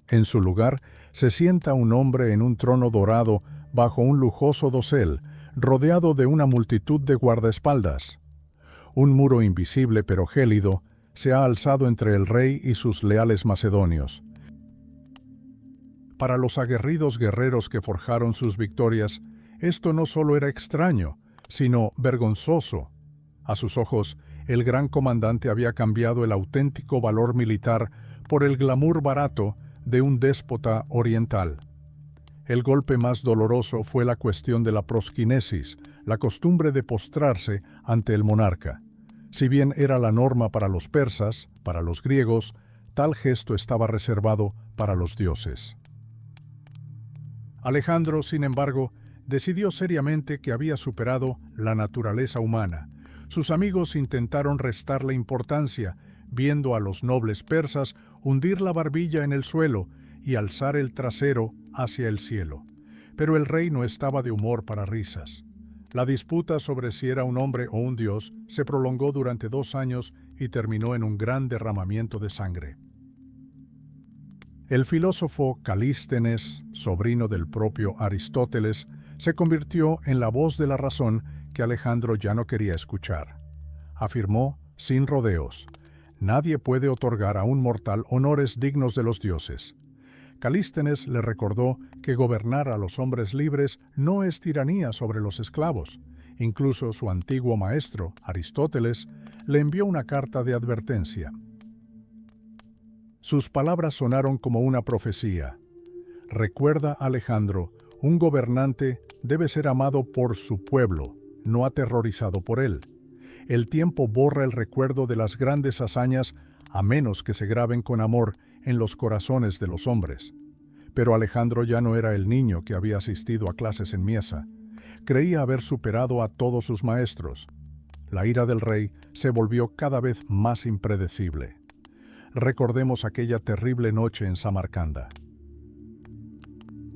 En su lugar se sienta un hombre en un trono dorado bajo un lujoso dosel, rodeado de una multitud de guardaespaldas. Un muro invisible pero gélido se ha alzado entre el rey y sus leales macedonios. Para los aguerridos guerreros que forjaron sus victorias, esto no solo era extraño, sino vergonzoso. A sus ojos, el gran comandante había cambiado el auténtico valor militar por el glamour barato de un déspota oriental. El golpe más doloroso fue la cuestión de la prosquinesis, la costumbre de postrarse ante el monarca. Si bien era la norma para los persas, para los griegos, tal gesto estaba reservado para los dioses. Alejandro, sin embargo, decidió seriamente que había superado la naturaleza humana. Sus amigos intentaron restarle importancia, viendo a los nobles persas hundir la barbilla en el suelo y alzar el trasero hacia el cielo. Pero el rey no estaba de humor para risas. La disputa sobre si era un hombre o un dios se prolongó durante 2 años y terminó en un gran derramamiento de sangre. El filósofo Calístenes, sobrino del propio Aristóteles, se convirtió en la voz de la razón que Alejandro ya no quería escuchar. Afirmó, sin rodeos: nadie puede otorgar a un mortal honores dignos de los dioses. Calístenes le recordó que gobernar a los hombres libres no es tiranía sobre los esclavos. Incluso su antiguo maestro, Aristóteles, le envió una carta de advertencia. Sus palabras sonaron como una profecía. Recuerda, Alejandro, un gobernante debe ser amado por su pueblo, no aterrorizado por él. El tiempo borra el recuerdo de las grandes hazañas a menos que se graben con amor en los corazones de los hombres. Pero Alejandro ya no era el niño que había asistido a clases en Miesa. Creía haber superado a todos sus maestros. La ira del rey se volvió cada vez más impredecible. Recordemos aquella terrible noche en Samarcanda.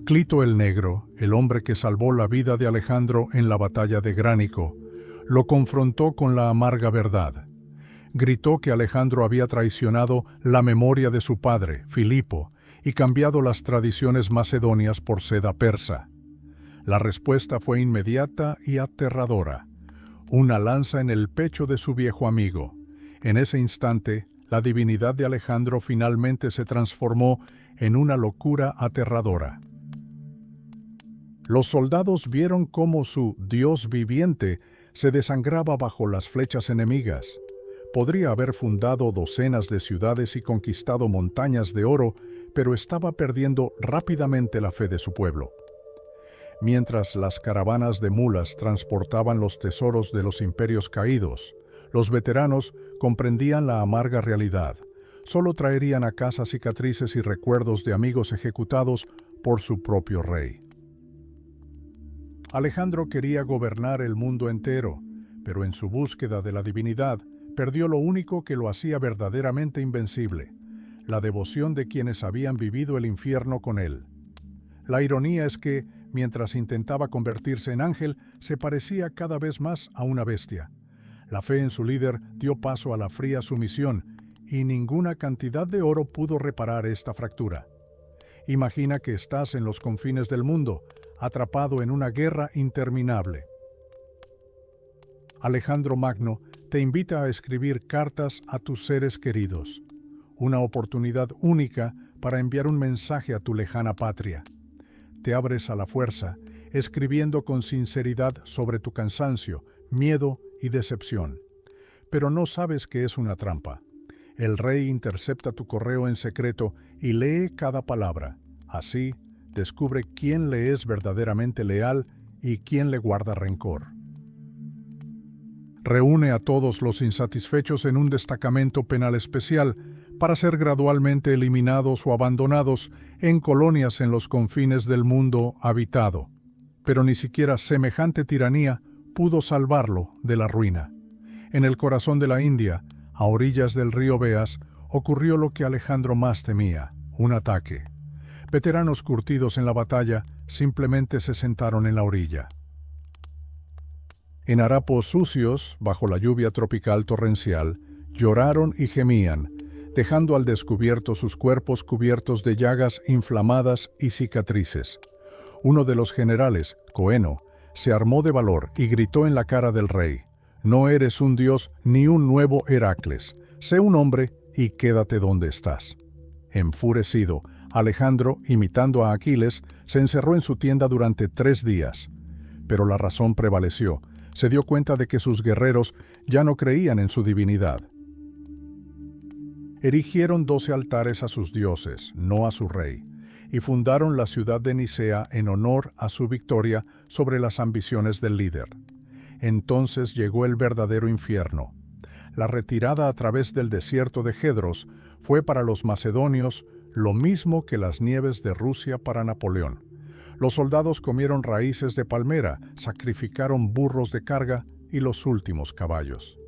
Clito el Negro, el hombre que salvó la vida de Alejandro en la batalla de Gránico, lo confrontó con la amarga verdad. Gritó que Alejandro había traicionado la memoria de su padre, Filipo, y cambiado las tradiciones macedonias por seda persa. La respuesta fue inmediata y aterradora: una lanza en el pecho de su viejo amigo. En ese instante, la divinidad de Alejandro finalmente se transformó en una locura aterradora. Los soldados vieron cómo su Dios viviente se desangraba bajo las flechas enemigas. Podría haber fundado docenas de ciudades y conquistado montañas de oro, pero estaba perdiendo rápidamente la fe de su pueblo. Mientras las caravanas de mulas transportaban los tesoros de los imperios caídos, los veteranos comprendían la amarga realidad. Solo traerían a casa cicatrices y recuerdos de amigos ejecutados por su propio rey. Alejandro quería gobernar el mundo entero, pero en su búsqueda de la divinidad perdió lo único que lo hacía verdaderamente invencible: la devoción de quienes habían vivido el infierno con él. La ironía es que, mientras intentaba convertirse en ángel, se parecía cada vez más a una bestia. La fe en su líder dio paso a la fría sumisión, y ninguna cantidad de oro pudo reparar esta fractura. Imagina que estás en los confines del mundo, atrapado en una guerra interminable. Alejandro Magno te invita a escribir cartas a tus seres queridos, una oportunidad única para enviar un mensaje a tu lejana patria. Te abres a la fuerza, escribiendo con sinceridad sobre tu cansancio, miedo y decepción. Pero no sabes que es una trampa. El rey intercepta tu correo en secreto y lee cada palabra. Así, descubre quién le es verdaderamente leal y quién le guarda rencor. Reúne a todos los insatisfechos en un destacamento penal especial para ser gradualmente eliminados o abandonados en colonias en los confines del mundo habitado. Pero ni siquiera semejante tiranía pudo salvarlo de la ruina. En el corazón de la India, a orillas del río Beas, ocurrió lo que Alejandro más temía: un ataque. Veteranos curtidos en la batalla simplemente se sentaron en la orilla. En harapos sucios, bajo la lluvia tropical torrencial, lloraron y gemían, dejando al descubierto sus cuerpos cubiertos de llagas inflamadas y cicatrices. Uno de los generales, Coeno, se armó de valor y gritó en la cara del rey: «No eres un dios ni un nuevo Heracles. Sé un hombre y quédate donde estás». Enfurecido, Alejandro, imitando a Aquiles, se encerró en su tienda durante 3 días. Pero la razón prevaleció. Se dio cuenta de que sus guerreros ya no creían en su divinidad. Erigieron 12 altares a sus dioses, no a su rey, y fundaron la ciudad de Nicea en honor a su victoria sobre las ambiciones del líder. Entonces llegó el verdadero infierno. La retirada a través del desierto de Gedros fue para los macedonios lo mismo que las nieves de Rusia para Napoleón. Los soldados comieron raíces de palmera, sacrificaron burros de carga y los últimos caballos.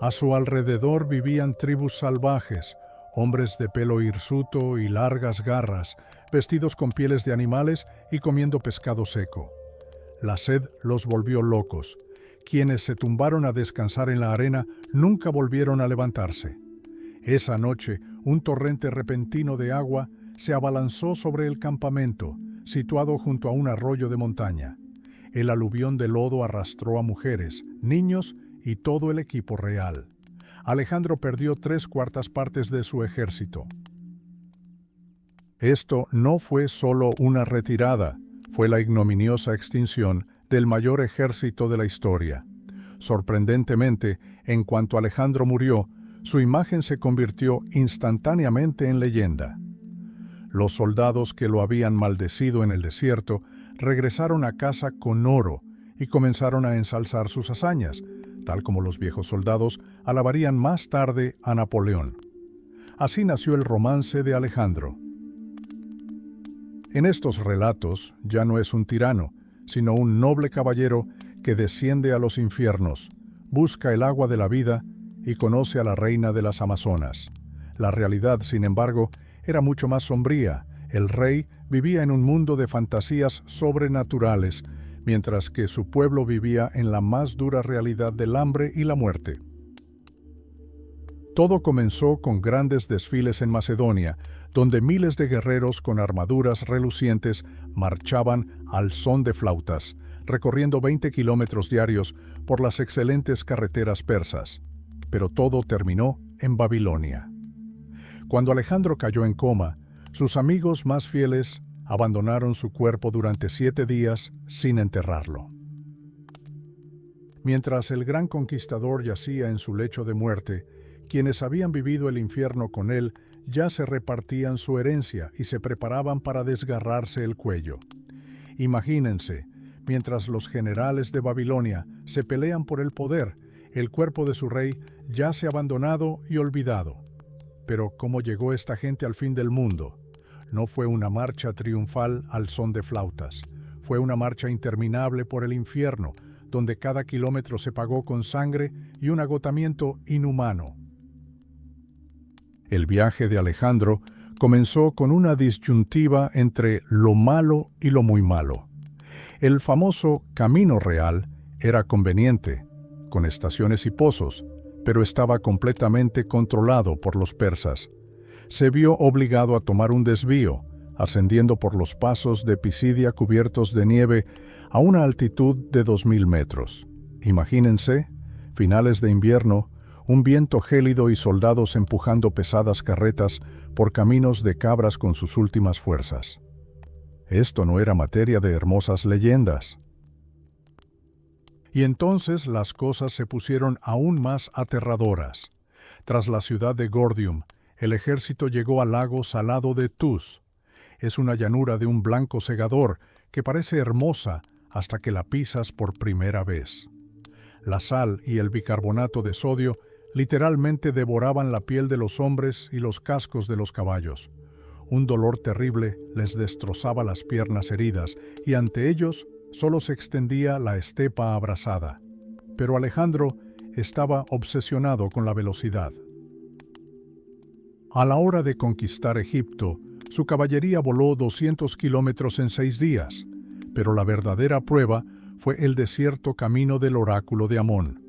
A su alrededor vivían tribus salvajes, hombres de pelo hirsuto y largas garras, vestidos con pieles de animales y comiendo pescado seco. La sed los volvió locos. Quienes se tumbaron a descansar en la arena nunca volvieron a levantarse. Esa noche, un torrente repentino de agua se abalanzó sobre el campamento, situado junto a un arroyo de montaña. El aluvión de lodo arrastró a mujeres, niños y todo el equipo real. Alejandro perdió 3/4 partes de su ejército. Esto no fue solo una retirada, fue la ignominiosa extinción del mayor ejército de la historia. Sorprendentemente, en cuanto Alejandro murió, su imagen se convirtió instantáneamente en leyenda. Los soldados que lo habían maldecido en el desierto regresaron a casa con oro y comenzaron a ensalzar sus hazañas, tal como los viejos soldados alabarían más tarde a Napoleón. Así nació el romance de Alejandro. En estos relatos ya no es un tirano, sino un noble caballero que desciende a los infiernos, busca el agua de la vida y conoce a la reina de las Amazonas. La realidad, sin embargo, era mucho más sombría. El rey vivía en un mundo de fantasías sobrenaturales, mientras que su pueblo vivía en la más dura realidad del hambre y la muerte. Todo comenzó con grandes desfiles en Macedonia, donde miles de guerreros con armaduras relucientes marchaban al son de flautas, recorriendo 20 kilómetros diarios por las excelentes carreteras persas. Pero todo terminó en Babilonia. Cuando Alejandro cayó en coma, sus amigos más fieles abandonaron su cuerpo durante 7 días sin enterrarlo. Mientras el gran conquistador yacía en su lecho de muerte, quienes habían vivido el infierno con él ya se repartían su herencia y se preparaban para desgarrarse el cuello. Imagínense, mientras los generales de Babilonia se pelean por el poder, el cuerpo de su rey yace abandonado y olvidado. Pero ¿cómo llegó esta gente al fin del mundo? No fue una marcha triunfal al son de flautas. Fue una marcha interminable por el infierno, donde cada kilómetro se pagó con sangre y un agotamiento inhumano. El viaje de Alejandro comenzó con una disyuntiva entre lo malo y lo muy malo. El famoso Camino Real era conveniente, con estaciones y pozos, pero estaba completamente controlado por los persas. Se vio obligado a tomar un desvío, ascendiendo por los pasos de Pisidia cubiertos de nieve a una altitud de 2000 metros. Imagínense, finales de invierno, un viento gélido y soldados empujando pesadas carretas por caminos de cabras con sus últimas fuerzas. Esto no era materia de hermosas leyendas. Y entonces las cosas se pusieron aún más aterradoras. Tras la ciudad de Gordium, el ejército llegó al lago salado de Tus. Es una llanura de un blanco cegador que parece hermosa hasta que la pisas por primera vez. La sal y el bicarbonato de sodio literalmente devoraban la piel de los hombres y los cascos de los caballos. Un dolor terrible les destrozaba las piernas heridas y ante ellos solo se extendía la estepa abrasada. Pero Alejandro estaba obsesionado con la velocidad. A la hora de conquistar Egipto, su caballería voló 200 kilómetros en 6 días, pero la verdadera prueba fue el desierto camino del oráculo de Amón.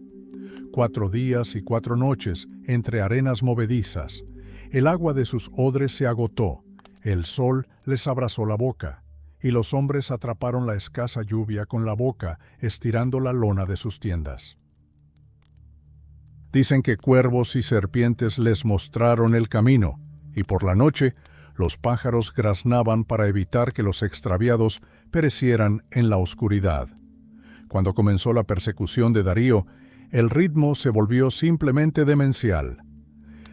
4 días y 4 noches entre arenas movedizas. El agua de sus odres se agotó, el sol les abrasó la boca, y los hombres atraparon la escasa lluvia con la boca, estirando la lona de sus tiendas. Dicen que cuervos y serpientes les mostraron el camino, y por la noche los pájaros graznaban para evitar que los extraviados perecieran en la oscuridad. Cuando comenzó la persecución de Darío, el ritmo se volvió simplemente demencial.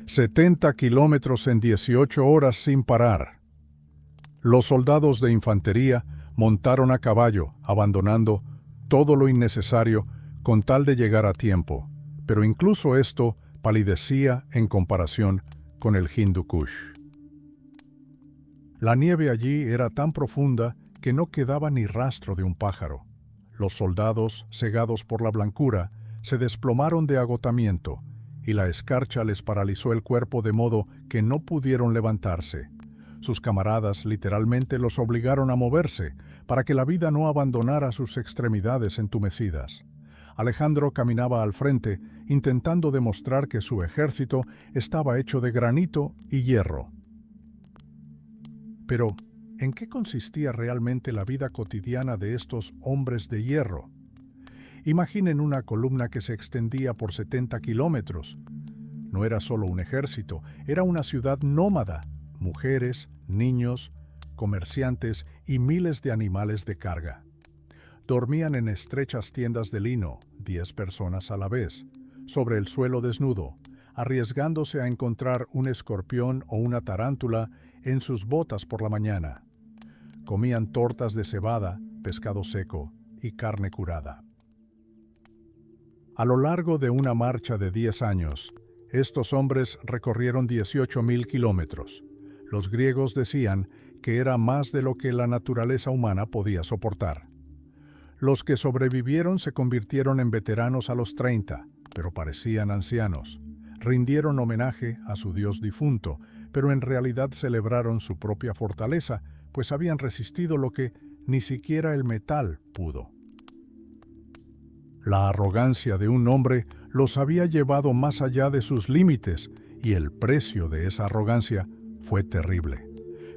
70 kilómetros en 18 horas sin parar. Los soldados de infantería montaron a caballo, abandonando todo lo innecesario con tal de llegar a tiempo, pero incluso esto palidecía en comparación con el Hindu Kush. La nieve allí era tan profunda que no quedaba ni rastro de un pájaro. Los soldados, cegados por la blancura, se desplomaron de agotamiento, y la escarcha les paralizó el cuerpo de modo que no pudieron levantarse. Sus camaradas literalmente los obligaron a moverse para que la vida no abandonara sus extremidades entumecidas. Alejandro caminaba al frente, intentando demostrar que su ejército estaba hecho de granito y hierro. Pero, ¿en qué consistía realmente la vida cotidiana de estos hombres de hierro? Imaginen una columna que se extendía por 70 kilómetros. No era solo un ejército, era una ciudad nómada. Mujeres, niños, comerciantes y miles de animales de carga. Dormían en estrechas tiendas de lino, 10 personas a la vez, sobre el suelo desnudo, arriesgándose a encontrar un escorpión o una tarántula en sus botas por la mañana. Comían tortas de cebada, pescado seco y carne curada. A lo largo de una marcha de 10 años, estos hombres recorrieron 18.000 kilómetros. Los griegos decían que era más de lo que la naturaleza humana podía soportar. Los que sobrevivieron se convirtieron en veteranos a los 30, pero parecían ancianos. Rindieron homenaje a su dios difunto, pero en realidad celebraron su propia fortaleza, pues habían resistido lo que ni siquiera el metal pudo. La arrogancia de un hombre los había llevado más allá de sus límites, y el precio de esa arrogancia fue terrible.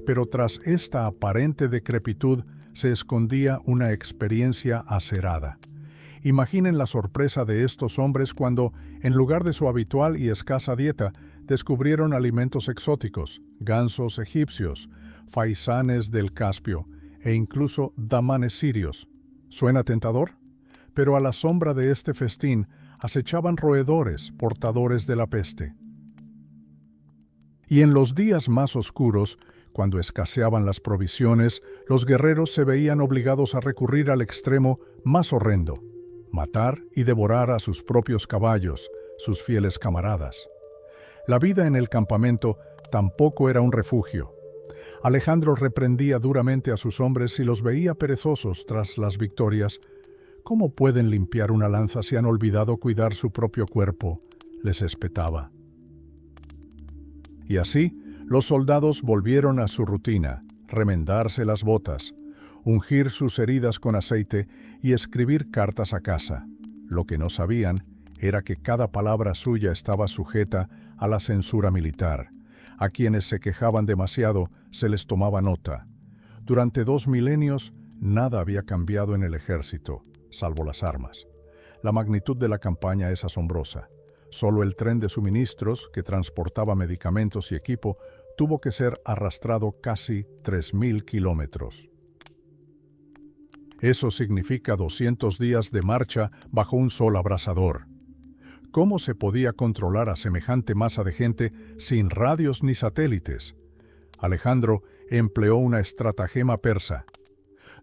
Pero tras esta aparente decrepitud se escondía una experiencia acerada. Imaginen la sorpresa de estos hombres cuando, en lugar de su habitual y escasa dieta, descubrieron alimentos exóticos, gansos egipcios, faisanes del Caspio e incluso damanes sirios. ¿Suena tentador? Pero a la sombra de este festín acechaban roedores portadores de la peste. Y en los días más oscuros, cuando escaseaban las provisiones, los guerreros se veían obligados a recurrir al extremo más horrendo: matar y devorar a sus propios caballos, sus fieles camaradas. La vida en el campamento tampoco era un refugio. Alejandro reprendía duramente a sus hombres y los veía perezosos tras las victorias, ¿Cómo pueden limpiar una lanza si han olvidado cuidar su propio cuerpo?, les espetaba. Y así, los soldados volvieron a su rutina: remendarse las botas, ungir sus heridas con aceite y escribir cartas a casa. Lo que no sabían era que cada palabra suya estaba sujeta a la censura militar. A quienes se quejaban demasiado se les tomaba nota. Durante 2 milenios, nada había cambiado en el ejército, salvo las armas. La magnitud de la campaña es asombrosa. Solo el tren de suministros, que transportaba medicamentos y equipo, tuvo que ser arrastrado casi 3.000 kilómetros. Eso significa 200 días de marcha bajo un sol abrasador. ¿Cómo se podía controlar a semejante masa de gente sin radios ni satélites? Alejandro empleó una estratagema persa.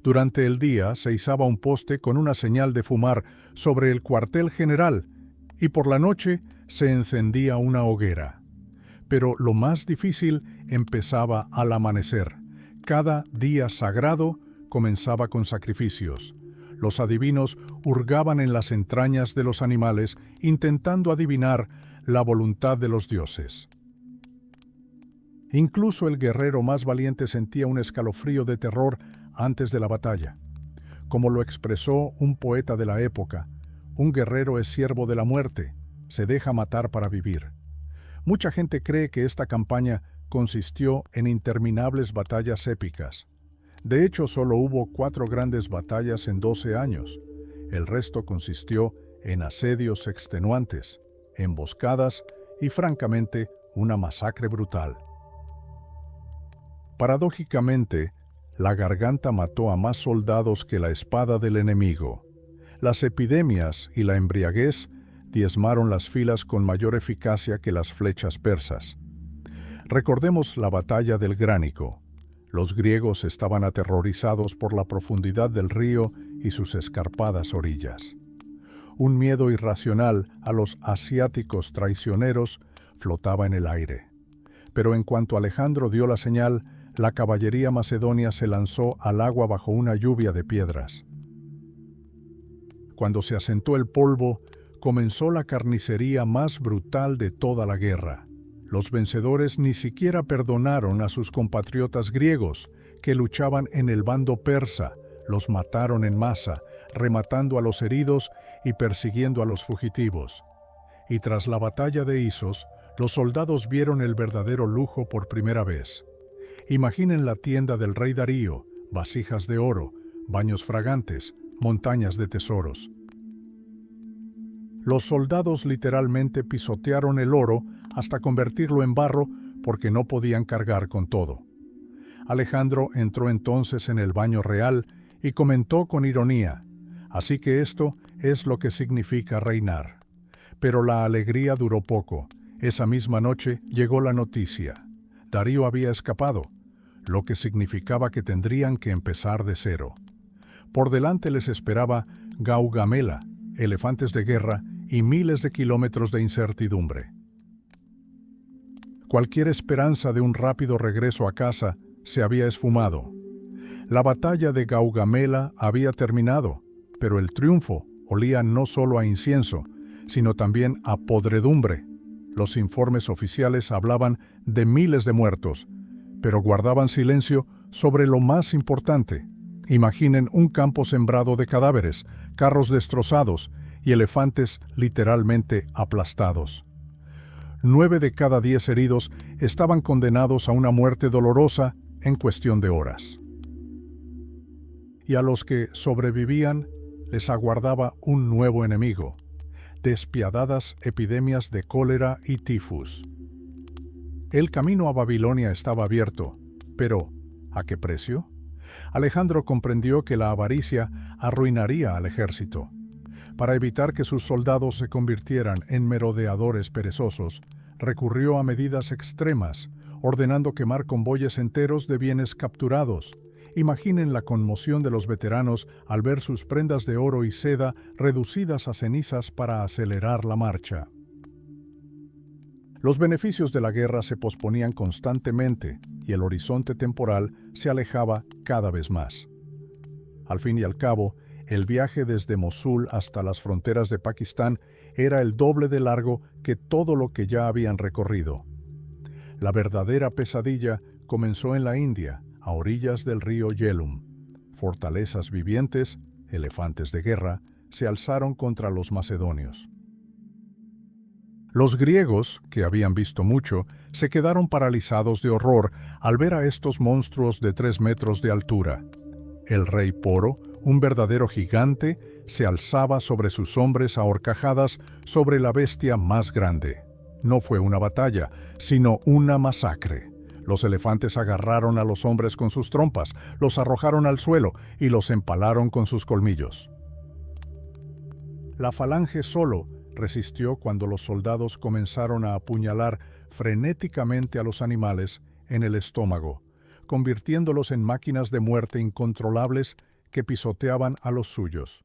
Durante el día se izaba un poste con una señal de fumar sobre el cuartel general y por la noche se encendía una hoguera. Pero lo más difícil empezaba al amanecer. Cada día sagrado comenzaba con sacrificios. Los adivinos hurgaban en las entrañas de los animales intentando adivinar la voluntad de los dioses. Incluso el guerrero más valiente sentía un escalofrío de terror antes de la batalla. Como lo expresó un poeta de la época, un guerrero es siervo de la muerte, se deja matar para vivir. Mucha gente cree que esta campaña consistió en interminables batallas épicas. De hecho, solo hubo 4 grandes batallas en 12 años. El resto consistió en asedios extenuantes, emboscadas y, francamente, una masacre brutal. Paradójicamente, la garganta mató a más soldados que la espada del enemigo. Las epidemias y la embriaguez diezmaron las filas con mayor eficacia que las flechas persas. Recordemos la batalla del Gránico. Los griegos estaban aterrorizados por la profundidad del río y sus escarpadas orillas. Un miedo irracional a los asiáticos traicioneros flotaba en el aire. Pero en cuanto Alejandro dio la señal, la caballería macedonia se lanzó al agua bajo una lluvia de piedras. Cuando se asentó el polvo, comenzó la carnicería más brutal de toda la guerra. Los vencedores ni siquiera perdonaron a sus compatriotas griegos, que luchaban en el bando persa. Los mataron en masa, rematando a los heridos y persiguiendo a los fugitivos. Y tras la batalla de Isos, los soldados vieron el verdadero lujo por primera vez. Imaginen la tienda del rey Darío: vasijas de oro, baños fragantes, montañas de tesoros. Los soldados literalmente pisotearon el oro hasta convertirlo en barro porque no podían cargar con todo. Alejandro entró entonces en el baño real y comentó con ironía: «Así que esto es lo que significa reinar». Pero la alegría duró poco. Esa misma noche llegó la noticia: Darío había escapado, lo que significaba que tendrían que empezar de cero. Por delante les esperaba Gaugamela, elefantes de guerra y miles de kilómetros de incertidumbre. Cualquier esperanza de un rápido regreso a casa se había esfumado. La batalla de Gaugamela había terminado, pero el triunfo olía no solo a incienso, sino también a podredumbre. Los informes oficiales hablaban de miles de muertos, pero guardaban silencio sobre lo más importante. Imaginen un campo sembrado de cadáveres, carros destrozados y elefantes literalmente aplastados. 9 de cada 10 heridos estaban condenados a una muerte dolorosa en cuestión de horas. Y a los que sobrevivían les aguardaba un nuevo enemigo: despiadadas epidemias de cólera y tifus. El camino a Babilonia estaba abierto, pero ¿a qué precio? Alejandro comprendió que la avaricia arruinaría al ejército. Para evitar que sus soldados se convirtieran en merodeadores perezosos, recurrió a medidas extremas, ordenando quemar convoyes enteros de bienes capturados. Imaginen la conmoción de los veteranos al ver sus prendas de oro y seda reducidas a cenizas para acelerar la marcha. Los beneficios de la guerra se posponían constantemente y el horizonte temporal se alejaba cada vez más. Al fin y al cabo, El viaje desde Mosul hasta las fronteras de Pakistán era el doble de largo que todo lo que ya habían recorrido. La verdadera pesadilla comenzó en la India, a orillas del río Jhelum. Fortalezas vivientes, elefantes de guerra, se alzaron contra los macedonios. Los griegos, que habían visto mucho, se quedaron paralizados de horror al ver a estos monstruos de 3 metros de altura. El rey Poro, un verdadero gigante, se alzaba sobre sus hombres a horcajadas sobre la bestia más grande. No fue una batalla, sino una masacre. Los elefantes agarraron a los hombres con sus trompas, los arrojaron al suelo y los empalaron con sus colmillos. La falange solo resistió cuando los soldados comenzaron a apuñalar frenéticamente a los animales en el estómago, convirtiéndolos en máquinas de muerte incontrolables que pisoteaban a los suyos.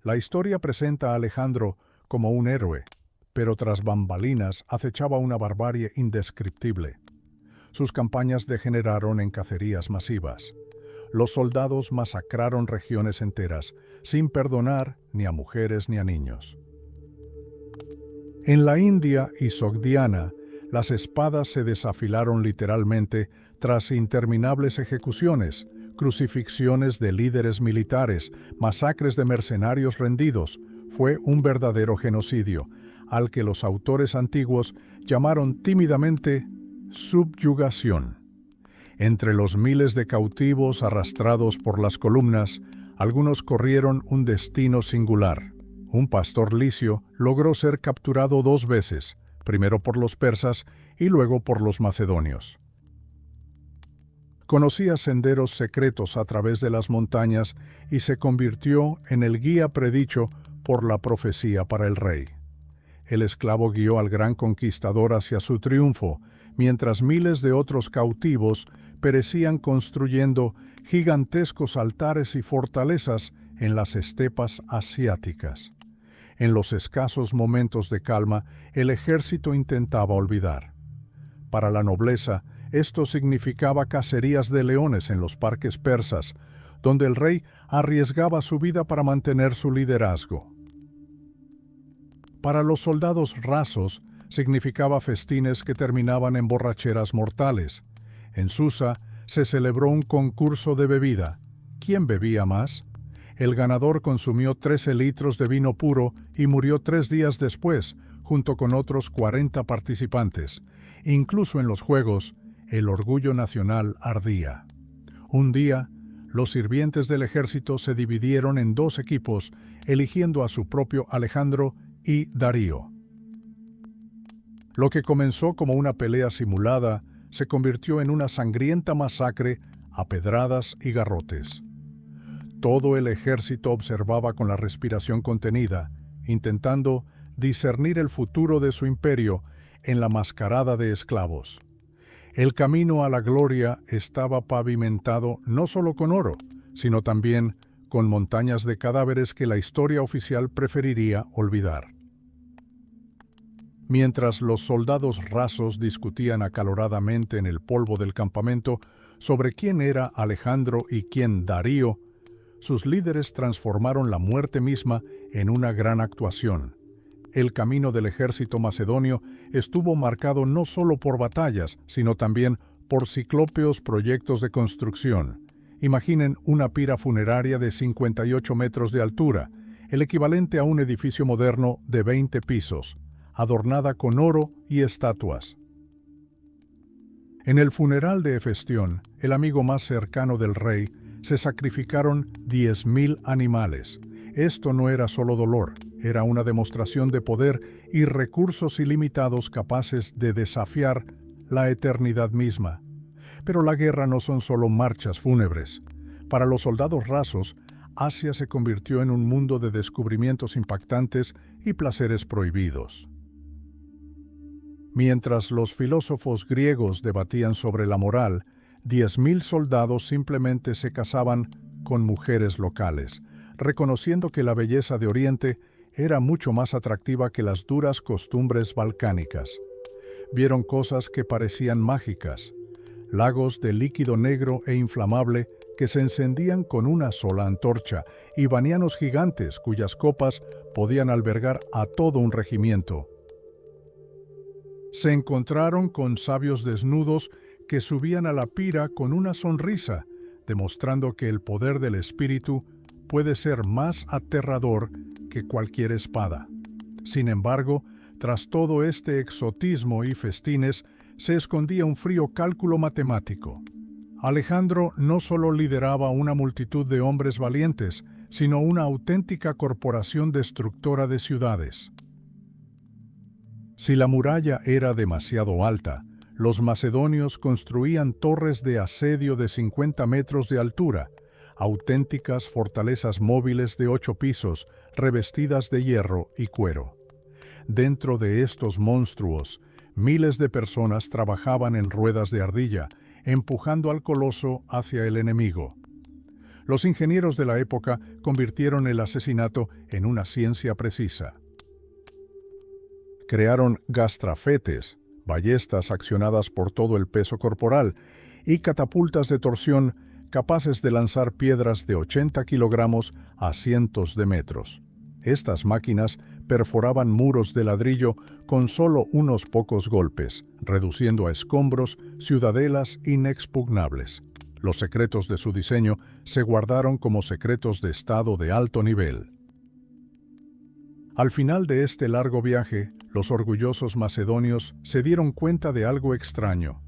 La historia presenta a Alejandro como un héroe, pero tras bambalinas acechaba una barbarie indescriptible. Sus campañas degeneraron en cacerías masivas. Los soldados masacraron regiones enteras, sin perdonar ni a mujeres ni a niños. En la India y Sogdiana, las espadas se desafilaron literalmente tras interminables ejecuciones, crucifixiones de líderes militares, masacres de mercenarios rendidos. Fue un verdadero genocidio, al que los autores antiguos llamaron tímidamente subyugación. Entre los miles de cautivos arrastrados por las columnas, algunos corrieron un destino singular. Un pastor licio logró ser capturado 2 veces, primero por los persas y luego por los macedonios. Conocía senderos secretos a través de las montañas y se convirtió en el guía predicho por la profecía para el rey. El esclavo guió al gran conquistador hacia su triunfo, mientras miles de otros cautivos perecían construyendo gigantescos altares y fortalezas en las estepas asiáticas. En los escasos momentos de calma, el ejército intentaba olvidar. Para la nobleza, esto significaba cacerías de leones en los parques persas, donde el rey arriesgaba su vida para mantener su liderazgo. Para los soldados rasos, significaba festines que terminaban en borracheras mortales. En Susa se celebró un concurso de bebida. ¿Quién bebía más? El ganador consumió 13 litros de vino puro y murió 3 días después, junto con otros 40 participantes. Incluso en los juegos, el orgullo nacional ardía. Un día, los sirvientes del ejército se dividieron en 2 equipos, eligiendo a su propio Alejandro y Darío. Lo que comenzó como una pelea simulada se convirtió en una sangrienta masacre a pedradas y garrotes. Todo el ejército observaba con la respiración contenida, intentando discernir el futuro de su imperio en la mascarada de esclavos. El camino a la gloria estaba pavimentado no solo con oro, sino también con montañas de cadáveres que la historia oficial preferiría olvidar. Mientras los soldados rasos discutían acaloradamente en el polvo del campamento sobre quién era Alejandro y quién Darío, sus líderes transformaron la muerte misma en una gran actuación. El camino del ejército macedonio estuvo marcado no solo por batallas, sino también por ciclópeos proyectos de construcción. Imaginen una pira funeraria de 58 metros de altura, el equivalente a un edificio moderno de 20 pisos, adornada con oro y estatuas. En el funeral de Hefestión, el amigo más cercano del rey, se sacrificaron 10.000 animales. Esto no era solo dolor, era una demostración de poder y recursos ilimitados capaces de desafiar la eternidad misma. Pero la guerra no son solo marchas fúnebres. Para los soldados rasos, Asia se convirtió en un mundo de descubrimientos impactantes y placeres prohibidos. Mientras los filósofos griegos debatían sobre la moral, 10.000 soldados simplemente se casaban con mujeres locales, reconociendo que la belleza de Oriente era mucho más atractiva que las duras costumbres balcánicas. Vieron cosas que parecían mágicas, lagos de líquido negro e inflamable que se encendían con una sola antorcha, y banianos gigantes cuyas copas podían albergar a todo un regimiento. Se encontraron con sabios desnudos que subían a la pira con una sonrisa, demostrando que el poder del espíritu puede ser más aterrador que cualquier espada. Sin embargo, tras todo este exotismo y festines, se escondía un frío cálculo matemático. Alejandro no solo lideraba una multitud de hombres valientes, sino una auténtica corporación destructora de ciudades. Si la muralla era demasiado alta, los macedonios construían torres de asedio de 50 metros de altura, auténticas fortalezas móviles de 8 pisos, revestidas de hierro y cuero. Dentro de estos monstruos, miles de personas trabajaban en ruedas de ardilla, empujando al coloso hacia el enemigo. Los ingenieros de la época convirtieron el asesinato en una ciencia precisa. Crearon gastrafetes, ballestas accionadas por todo el peso corporal, y catapultas de torsión capaces de lanzar piedras de 80 kilogramos a cientos de metros. Estas máquinas perforaban muros de ladrillo con solo unos pocos golpes, reduciendo a escombros ciudadelas inexpugnables. Los secretos de su diseño se guardaron como secretos de estado de alto nivel. Al final de este largo viaje, los orgullosos macedonios se dieron cuenta de algo extraño.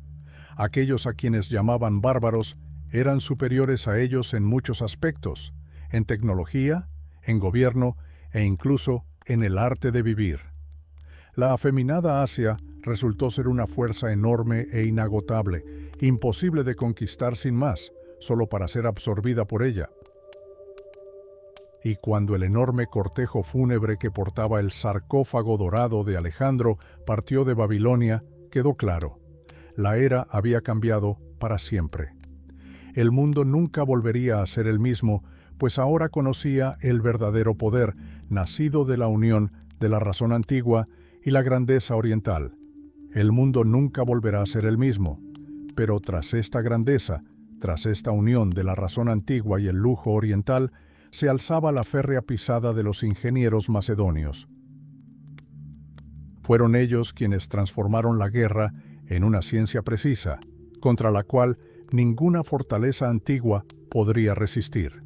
Aquellos a quienes llamaban bárbaros eran superiores a ellos en muchos aspectos, en tecnología, en gobierno e incluso en el arte de vivir. La afeminada Asia resultó ser una fuerza enorme e inagotable, imposible de conquistar sin más, solo para ser absorbida por ella. Y cuando el enorme cortejo fúnebre que portaba el sarcófago dorado de Alejandro partió de Babilonia, quedó claro: la era había cambiado para siempre. El mundo nunca volvería a ser el mismo, pues ahora conocía el verdadero poder, nacido de la unión de la razón antigua y la grandeza oriental. El mundo nunca volverá a ser el mismo, pero tras esta grandeza, tras esta unión de la razón antigua y el lujo oriental, se alzaba la férrea pisada de los ingenieros macedonios. Fueron ellos quienes transformaron la guerra en una ciencia precisa, contra la cual ninguna fortaleza antigua podría resistir.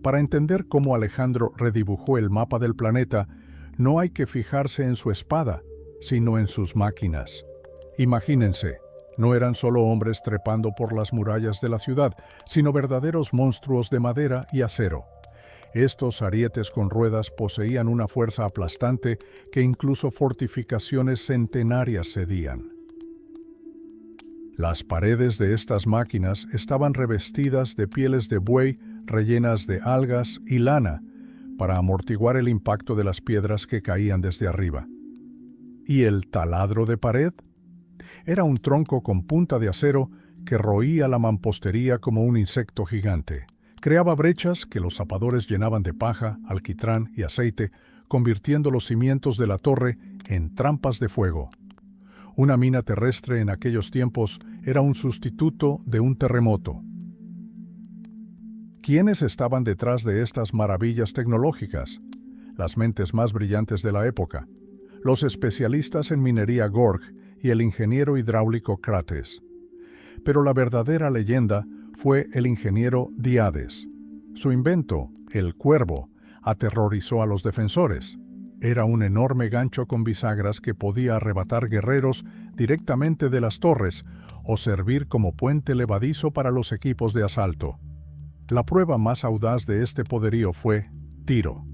Para entender cómo Alejandro redibujó el mapa del planeta, no hay que fijarse en su espada, sino en sus máquinas. Imagínense, no eran solo hombres trepando por las murallas de la ciudad, sino verdaderos monstruos de madera y acero. Estos arietes con ruedas poseían una fuerza aplastante que incluso fortificaciones centenarias cedían. Las paredes de estas máquinas estaban revestidas de pieles de buey rellenas de algas y lana para amortiguar el impacto de las piedras que caían desde arriba. ¿Y el taladro de pared? Era un tronco con punta de acero que roía la mampostería como un insecto gigante. Creaba brechas que los zapadores llenaban de paja, alquitrán y aceite, convirtiendo los cimientos de la torre en trampas de fuego. Una mina terrestre en aquellos tiempos era un sustituto de un terremoto. ¿Quiénes estaban detrás de estas maravillas tecnológicas? Las mentes más brillantes de la época. Los especialistas en minería Gorg y el ingeniero hidráulico Crates. Pero la verdadera leyenda fue el ingeniero Diades. Su invento, el cuervo, aterrorizó a los defensores. Era un enorme gancho con bisagras que podía arrebatar guerreros directamente de las torres o servir como puente levadizo para los equipos de asalto. La prueba más audaz de este poderío fue Tiro.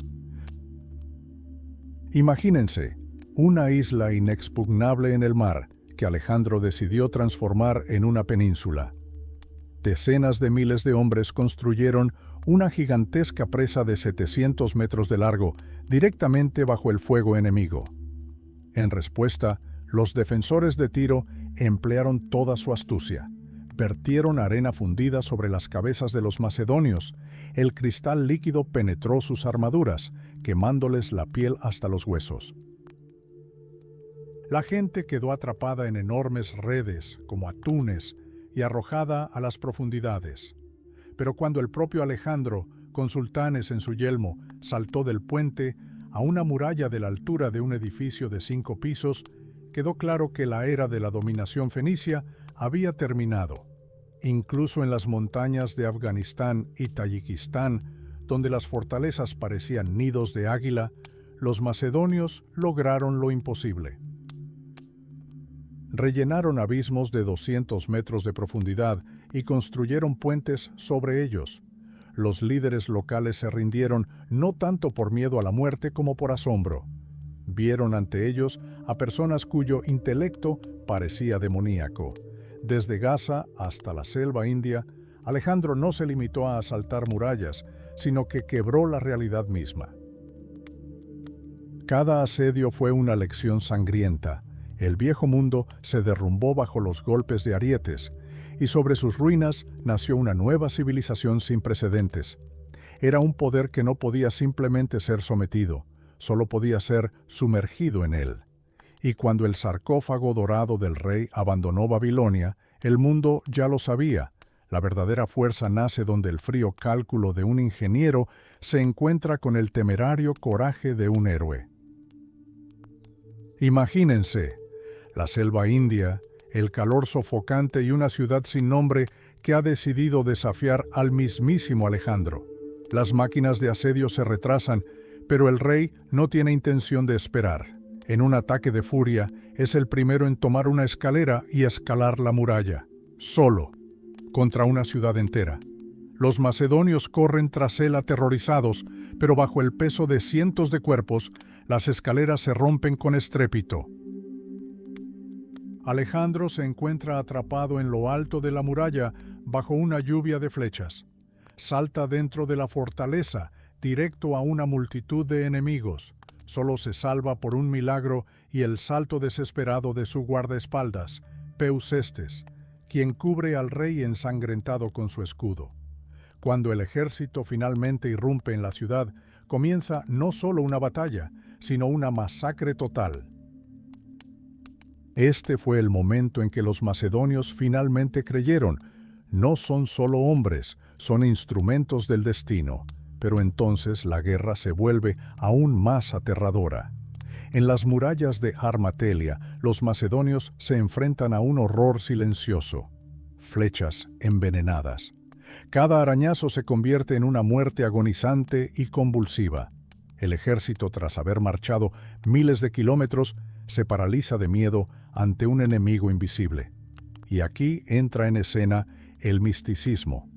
Imagínense, una isla inexpugnable en el mar que Alejandro decidió transformar en una península. Decenas de miles de hombres construyeron una gigantesca presa de 700 metros de largo directamente bajo el fuego enemigo. En respuesta, los defensores de Tiro emplearon toda su astucia. Vertieron arena fundida sobre las cabezas de los macedonios. El cristal líquido penetró sus armaduras, quemándoles la piel hasta los huesos. La gente quedó atrapada en enormes redes, como atunes, y arrojada a las profundidades. Pero cuando el propio Alejandro, con sultanes en su yelmo, saltó del puente a una muralla de la altura de un edificio de 5 pisos, quedó claro que la era de la dominación fenicia había terminado. Incluso en las montañas de Afganistán y Tayikistán, donde las fortalezas parecían nidos de águila, los macedonios lograron lo imposible. Rellenaron abismos de 200 metros de profundidad y construyeron puentes sobre ellos. Los líderes locales se rindieron no tanto por miedo a la muerte como por asombro. Vieron ante ellos a personas cuyo intelecto parecía demoníaco. Desde Gaza hasta la selva india, Alejandro no se limitó a asaltar murallas, sino que quebró la realidad misma. Cada asedio fue una lección sangrienta. El viejo mundo se derrumbó bajo los golpes de arietes, y sobre sus ruinas nació una nueva civilización sin precedentes. Era un poder que no podía simplemente ser sometido, solo podía ser sumergido en él. Y cuando el sarcófago dorado del rey abandonó Babilonia, el mundo ya lo sabía. La verdadera fuerza nace donde el frío cálculo de un ingeniero se encuentra con el temerario coraje de un héroe. Imagínense, la selva india, el calor sofocante y una ciudad sin nombre que ha decidido desafiar al mismísimo Alejandro. Las máquinas de asedio se retrasan, pero el rey no tiene intención de esperar. En un ataque de furia, es el primero en tomar una escalera y escalar la muralla, solo, contra una ciudad entera. Los macedonios corren tras él aterrorizados, pero bajo el peso de cientos de cuerpos, las escaleras se rompen con estrépito. Alejandro se encuentra atrapado en lo alto de la muralla bajo una lluvia de flechas. Salta dentro de la fortaleza, directo a una multitud de enemigos. Solo se salva por un milagro y el salto desesperado de su guardaespaldas, Peusestes, quien cubre al rey ensangrentado con su escudo. Cuando el ejército finalmente irrumpe en la ciudad, comienza no solo una batalla, sino una masacre total. Este fue el momento en que los macedonios finalmente creyeron: no son solo hombres, son instrumentos del destino. Pero entonces la guerra se vuelve aún más aterradora. En las murallas de Harmatelia, los macedonios se enfrentan a un horror silencioso: flechas envenenadas. Cada arañazo se convierte en una muerte agonizante y convulsiva. El ejército, tras haber marchado miles de kilómetros, se paraliza de miedo ante un enemigo invisible. Y aquí entra en escena el misticismo.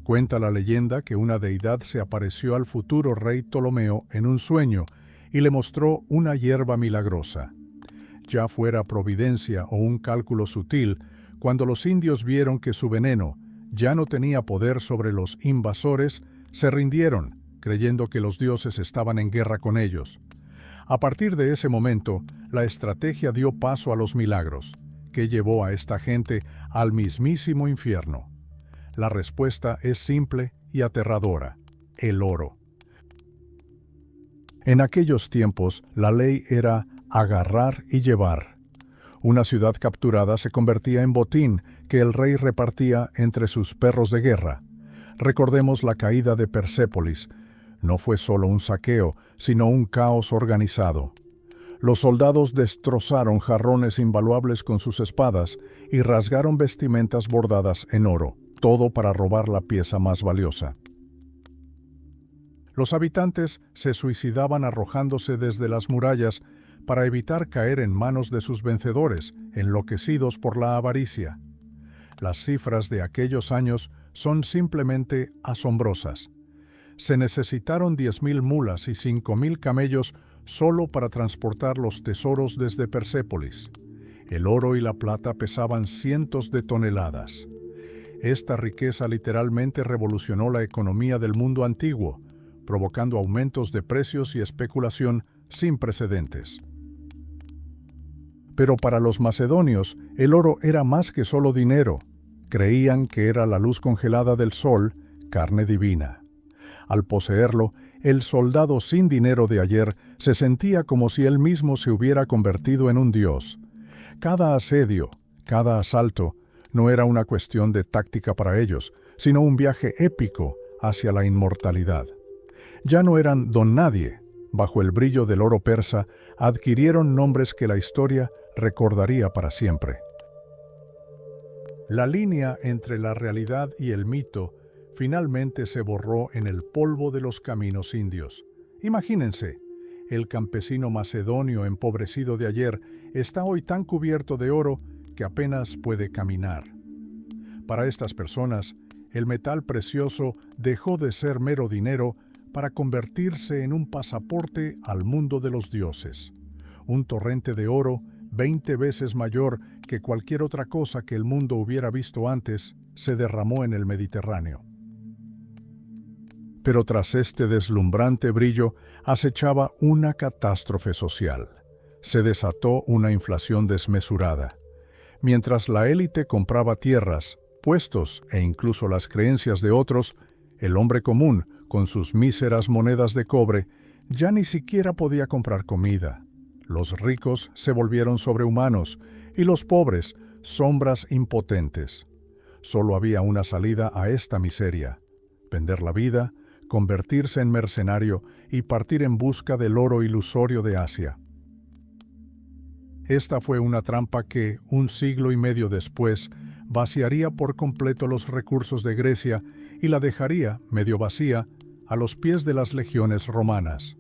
Cuenta la leyenda que una deidad se apareció al futuro rey Ptolomeo en un sueño y le mostró una hierba milagrosa. Ya fuera providencia o un cálculo sutil, cuando los indios vieron que su veneno ya no tenía poder sobre los invasores, se rindieron, creyendo que los dioses estaban en guerra con ellos. A partir de ese momento, la estrategia dio paso a los milagros, que llevó a esta gente al mismísimo infierno. La respuesta es simple y aterradora: el oro. En aquellos tiempos, la ley era agarrar y llevar. Una ciudad capturada se convertía en botín que el rey repartía entre sus perros de guerra. Recordemos la caída de Persépolis. No fue solo un saqueo, sino un caos organizado. Los soldados destrozaron jarrones invaluables con sus espadas y rasgaron vestimentas bordadas en oro, todo para robar la pieza más valiosa. Los habitantes se suicidaban arrojándose desde las murallas para evitar caer en manos de sus vencedores, enloquecidos por la avaricia. Las cifras de aquellos años son simplemente asombrosas. Se necesitaron 10.000 mulas y 5.000 camellos solo para transportar los tesoros desde Persépolis. El oro y la plata pesaban cientos de toneladas. Esta riqueza literalmente revolucionó la economía del mundo antiguo, provocando aumentos de precios y especulación sin precedentes. Pero para los macedonios, el oro era más que solo dinero. Creían que era la luz congelada del sol, carne divina. Al poseerlo, el soldado sin dinero de ayer se sentía como si él mismo se hubiera convertido en un dios. Cada asedio, cada asalto, no era una cuestión de táctica para ellos, sino un viaje épico hacia la inmortalidad. Ya no eran don nadie. Bajo el brillo del oro persa, adquirieron nombres que la historia recordaría para siempre. La línea entre la realidad y el mito finalmente se borró en el polvo de los caminos indios. Imagínense, el campesino macedonio empobrecido de ayer está hoy tan cubierto de oro que apenas puede caminar. Para estas personas, el metal precioso dejó de ser mero dinero para convertirse en un pasaporte al mundo de los dioses. Un torrente de oro 20 veces mayor que cualquier otra cosa que el mundo hubiera visto antes se derramó en el Mediterráneo. Pero tras este deslumbrante brillo acechaba una catástrofe social. Se desató una inflación desmesurada. Mientras la élite compraba tierras, puestos e incluso las creencias de otros, el hombre común, con sus míseras monedas de cobre, ya ni siquiera podía comprar comida. Los ricos se volvieron sobrehumanos y los pobres, sombras impotentes. Solo había una salida a esta miseria: vender la vida, convertirse en mercenario y partir en busca del oro ilusorio de Asia. Esta fue una trampa que, un siglo y medio después, vaciaría por completo los recursos de Grecia y la dejaría, medio vacía, a los pies de las legiones romanas.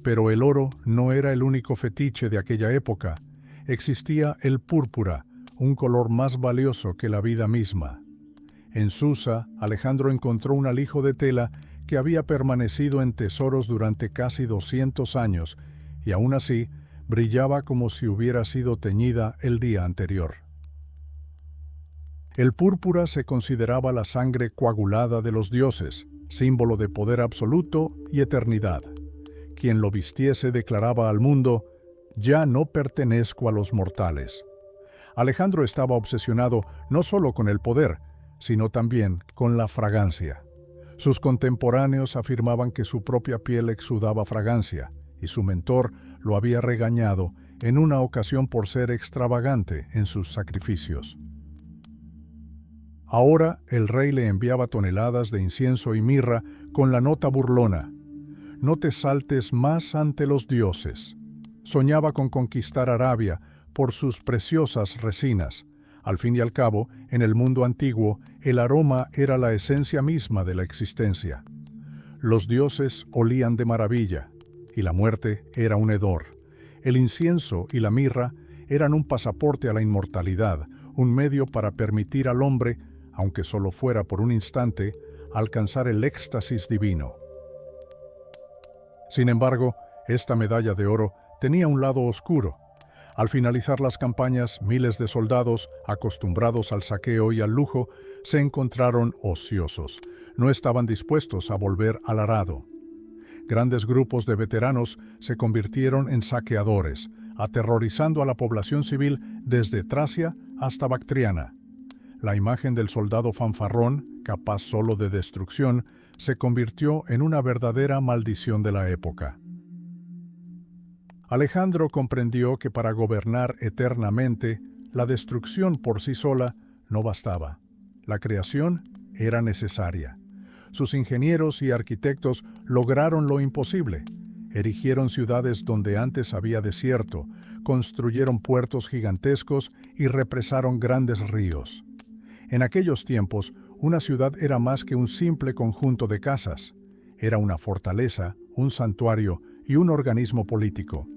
Pero el oro no era el único fetiche de aquella época. Existía el púrpura, un color más valioso que la vida misma. En Susa, Alejandro encontró un alijo de tela que había permanecido en tesoros durante casi 200 años y aún así brillaba como si hubiera sido teñida el día anterior. El púrpura se consideraba la sangre coagulada de los dioses, símbolo de poder absoluto y eternidad. Quien lo vistiese declaraba al mundo: «Ya no pertenezco a los mortales». Alejandro estaba obsesionado no solo con el poder, sino también con la fragancia. Sus contemporáneos afirmaban que su propia piel exudaba fragancia, y su mentor lo había regañado en una ocasión por ser extravagante en sus sacrificios. Ahora el rey le enviaba toneladas de incienso y mirra con la nota burlona: «No te saltes más ante los dioses». Soñaba con conquistar Arabia por sus preciosas resinas. Al fin y al cabo, en el mundo antiguo, el aroma era la esencia misma de la existencia. Los dioses olían de maravilla, y la muerte era un hedor. El incienso y la mirra eran un pasaporte a la inmortalidad, un medio para permitir al hombre, aunque solo fuera por un instante, alcanzar el éxtasis divino. Sin embargo, esta medalla de oro tenía un lado oscuro. Al finalizar las campañas, miles de soldados, acostumbrados al saqueo y al lujo, se encontraron ociosos. No estaban dispuestos a volver al arado. Grandes grupos de veteranos se convirtieron en saqueadores, aterrorizando a la población civil desde Tracia hasta Bactriana. La imagen del soldado fanfarrón, capaz solo de destrucción, se convirtió en una verdadera maldición de la época. Alejandro comprendió que para gobernar eternamente, la destrucción por sí sola no bastaba. La creación era necesaria. Sus ingenieros y arquitectos lograron lo imposible. Erigieron ciudades donde antes había desierto, construyeron puertos gigantescos y represaron grandes ríos. En aquellos tiempos, una ciudad era más que un simple conjunto de casas. Era una fortaleza, un santuario y un organismo político.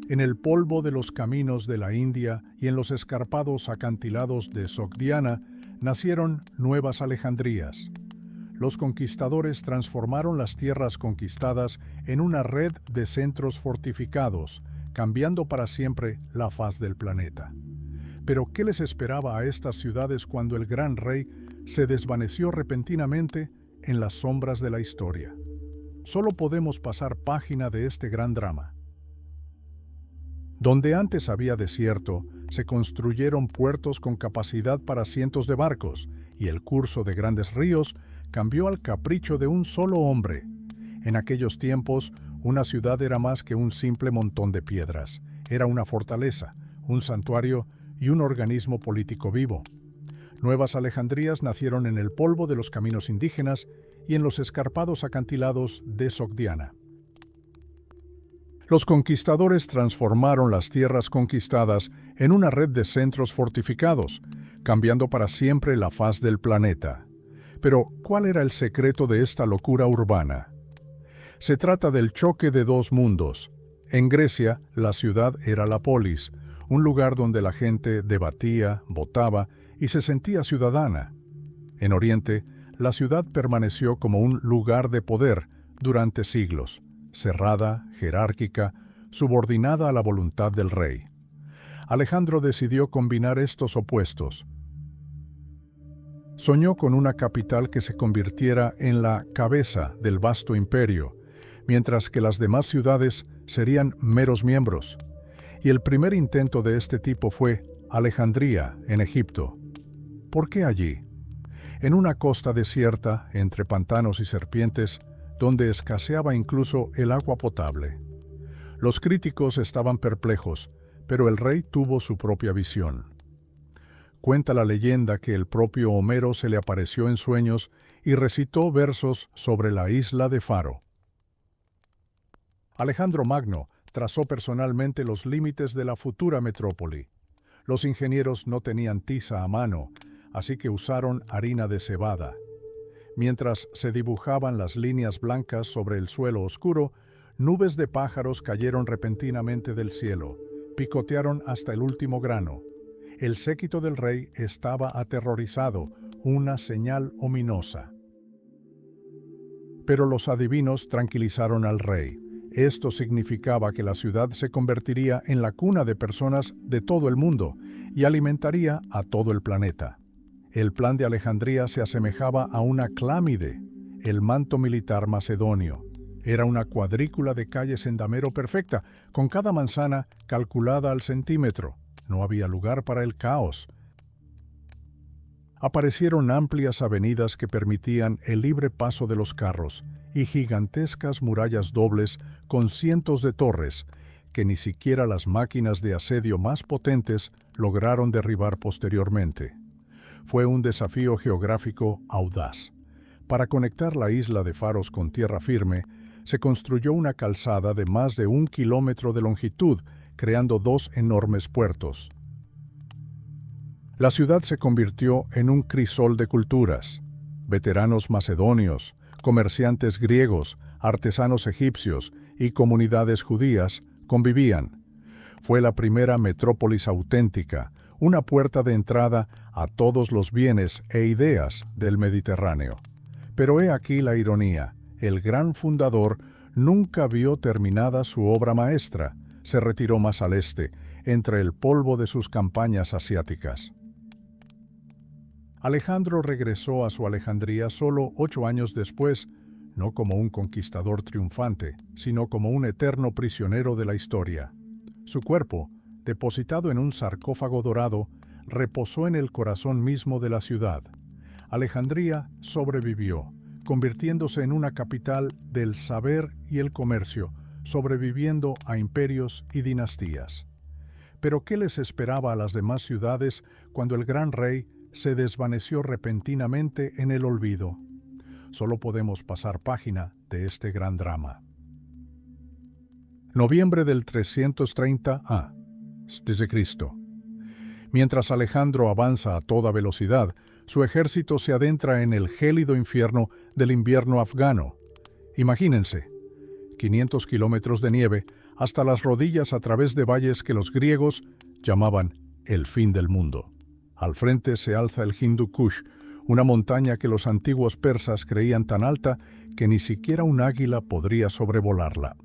En el polvo de los caminos de la India y en los escarpados acantilados de Sogdiana nacieron nuevas Alejandrías. Los conquistadores transformaron las tierras conquistadas en una red de centros fortificados, cambiando para siempre la faz del planeta. Pero ¿qué les esperaba a estas ciudades cuando el gran rey se desvaneció repentinamente en las sombras de la historia? Solo podemos pasar página de este gran drama. Donde antes había desierto, se construyeron puertos con capacidad para cientos de barcos, y el curso de grandes ríos cambió al capricho de un solo hombre. En aquellos tiempos, una ciudad era más que un simple montón de piedras. Era una fortaleza, un santuario y un organismo político vivo. Nuevas Alejandrías nacieron en el polvo de los caminos indígenas y en los escarpados acantilados de Sogdiana. Los conquistadores transformaron las tierras conquistadas en una red de centros fortificados, cambiando para siempre la faz del planeta. Pero, ¿cuál era el secreto de esta locura urbana? Se trata del choque de dos mundos. En Grecia, la ciudad era la polis, un lugar donde la gente debatía, votaba y se sentía ciudadana. En Oriente, la ciudad permaneció como un lugar de poder durante siglos, cerrada, jerárquica, subordinada a la voluntad del rey. Alejandro decidió combinar estos opuestos. Soñó con una capital que se convirtiera en la cabeza del vasto imperio, mientras que las demás ciudades serían meros miembros. Y el primer intento de este tipo fue Alejandría, en Egipto. ¿Por qué allí? En una costa desierta, entre pantanos y serpientes, donde escaseaba incluso el agua potable. Los críticos estaban perplejos, pero el rey tuvo su propia visión. Cuenta la leyenda que el propio Homero se le apareció en sueños y recitó versos sobre la isla de Faro. Alejandro Magno trazó personalmente los límites de la futura metrópoli. Los ingenieros no tenían tiza a mano, así que usaron harina de cebada. Mientras se dibujaban las líneas blancas sobre el suelo oscuro, nubes de pájaros cayeron repentinamente del cielo, picotearon hasta el último grano. El séquito del rey estaba aterrorizado, una señal ominosa. Pero los adivinos tranquilizaron al rey. Esto significaba que la ciudad se convertiría en la cuna de personas de todo el mundo y alimentaría a todo el planeta. El plan de Alejandría se asemejaba a una clámide, el manto militar macedonio. Era una cuadrícula de calles en damero perfecta, con cada manzana calculada al centímetro. No había lugar para el caos. Aparecieron amplias avenidas que permitían el libre paso de los carros y gigantescas murallas dobles con cientos de torres que ni siquiera las máquinas de asedio más potentes lograron derribar posteriormente. Fue un desafío geográfico audaz. Para conectar la isla de Faros con tierra firme, se construyó una calzada de más de 1 kilómetro de longitud, creando dos enormes puertos. La ciudad se convirtió en un crisol de culturas. Veteranos macedonios, comerciantes griegos, artesanos egipcios y comunidades judías convivían. Fue la primera metrópolis auténtica, una puerta de entrada a todos los bienes e ideas del Mediterráneo. Pero he aquí la ironía: el gran fundador nunca vio terminada su obra maestra, se retiró más al este, entre el polvo de sus campañas asiáticas. Alejandro regresó a su Alejandría solo 8 años después, no como un conquistador triunfante, sino como un eterno prisionero de la historia. Su cuerpo, depositado en un sarcófago dorado, reposó en el corazón mismo de la ciudad. Alejandría sobrevivió, convirtiéndose en una capital del saber y el comercio, sobreviviendo a imperios y dinastías. Pero ¿qué les esperaba a las demás ciudades cuando el gran rey se desvaneció repentinamente en el olvido? Solo podemos pasar página de este gran drama. Noviembre del 330 a. desde Cristo. Mientras Alejandro avanza a toda velocidad, su ejército se adentra en el gélido infierno del invierno afgano. Imagínense, 500 kilómetros de nieve hasta las rodillas a través de valles que los griegos llamaban el fin del mundo. Al frente se alza el Hindu Kush, una montaña que los antiguos persas creían tan alta que ni siquiera un águila podría sobrevolarla.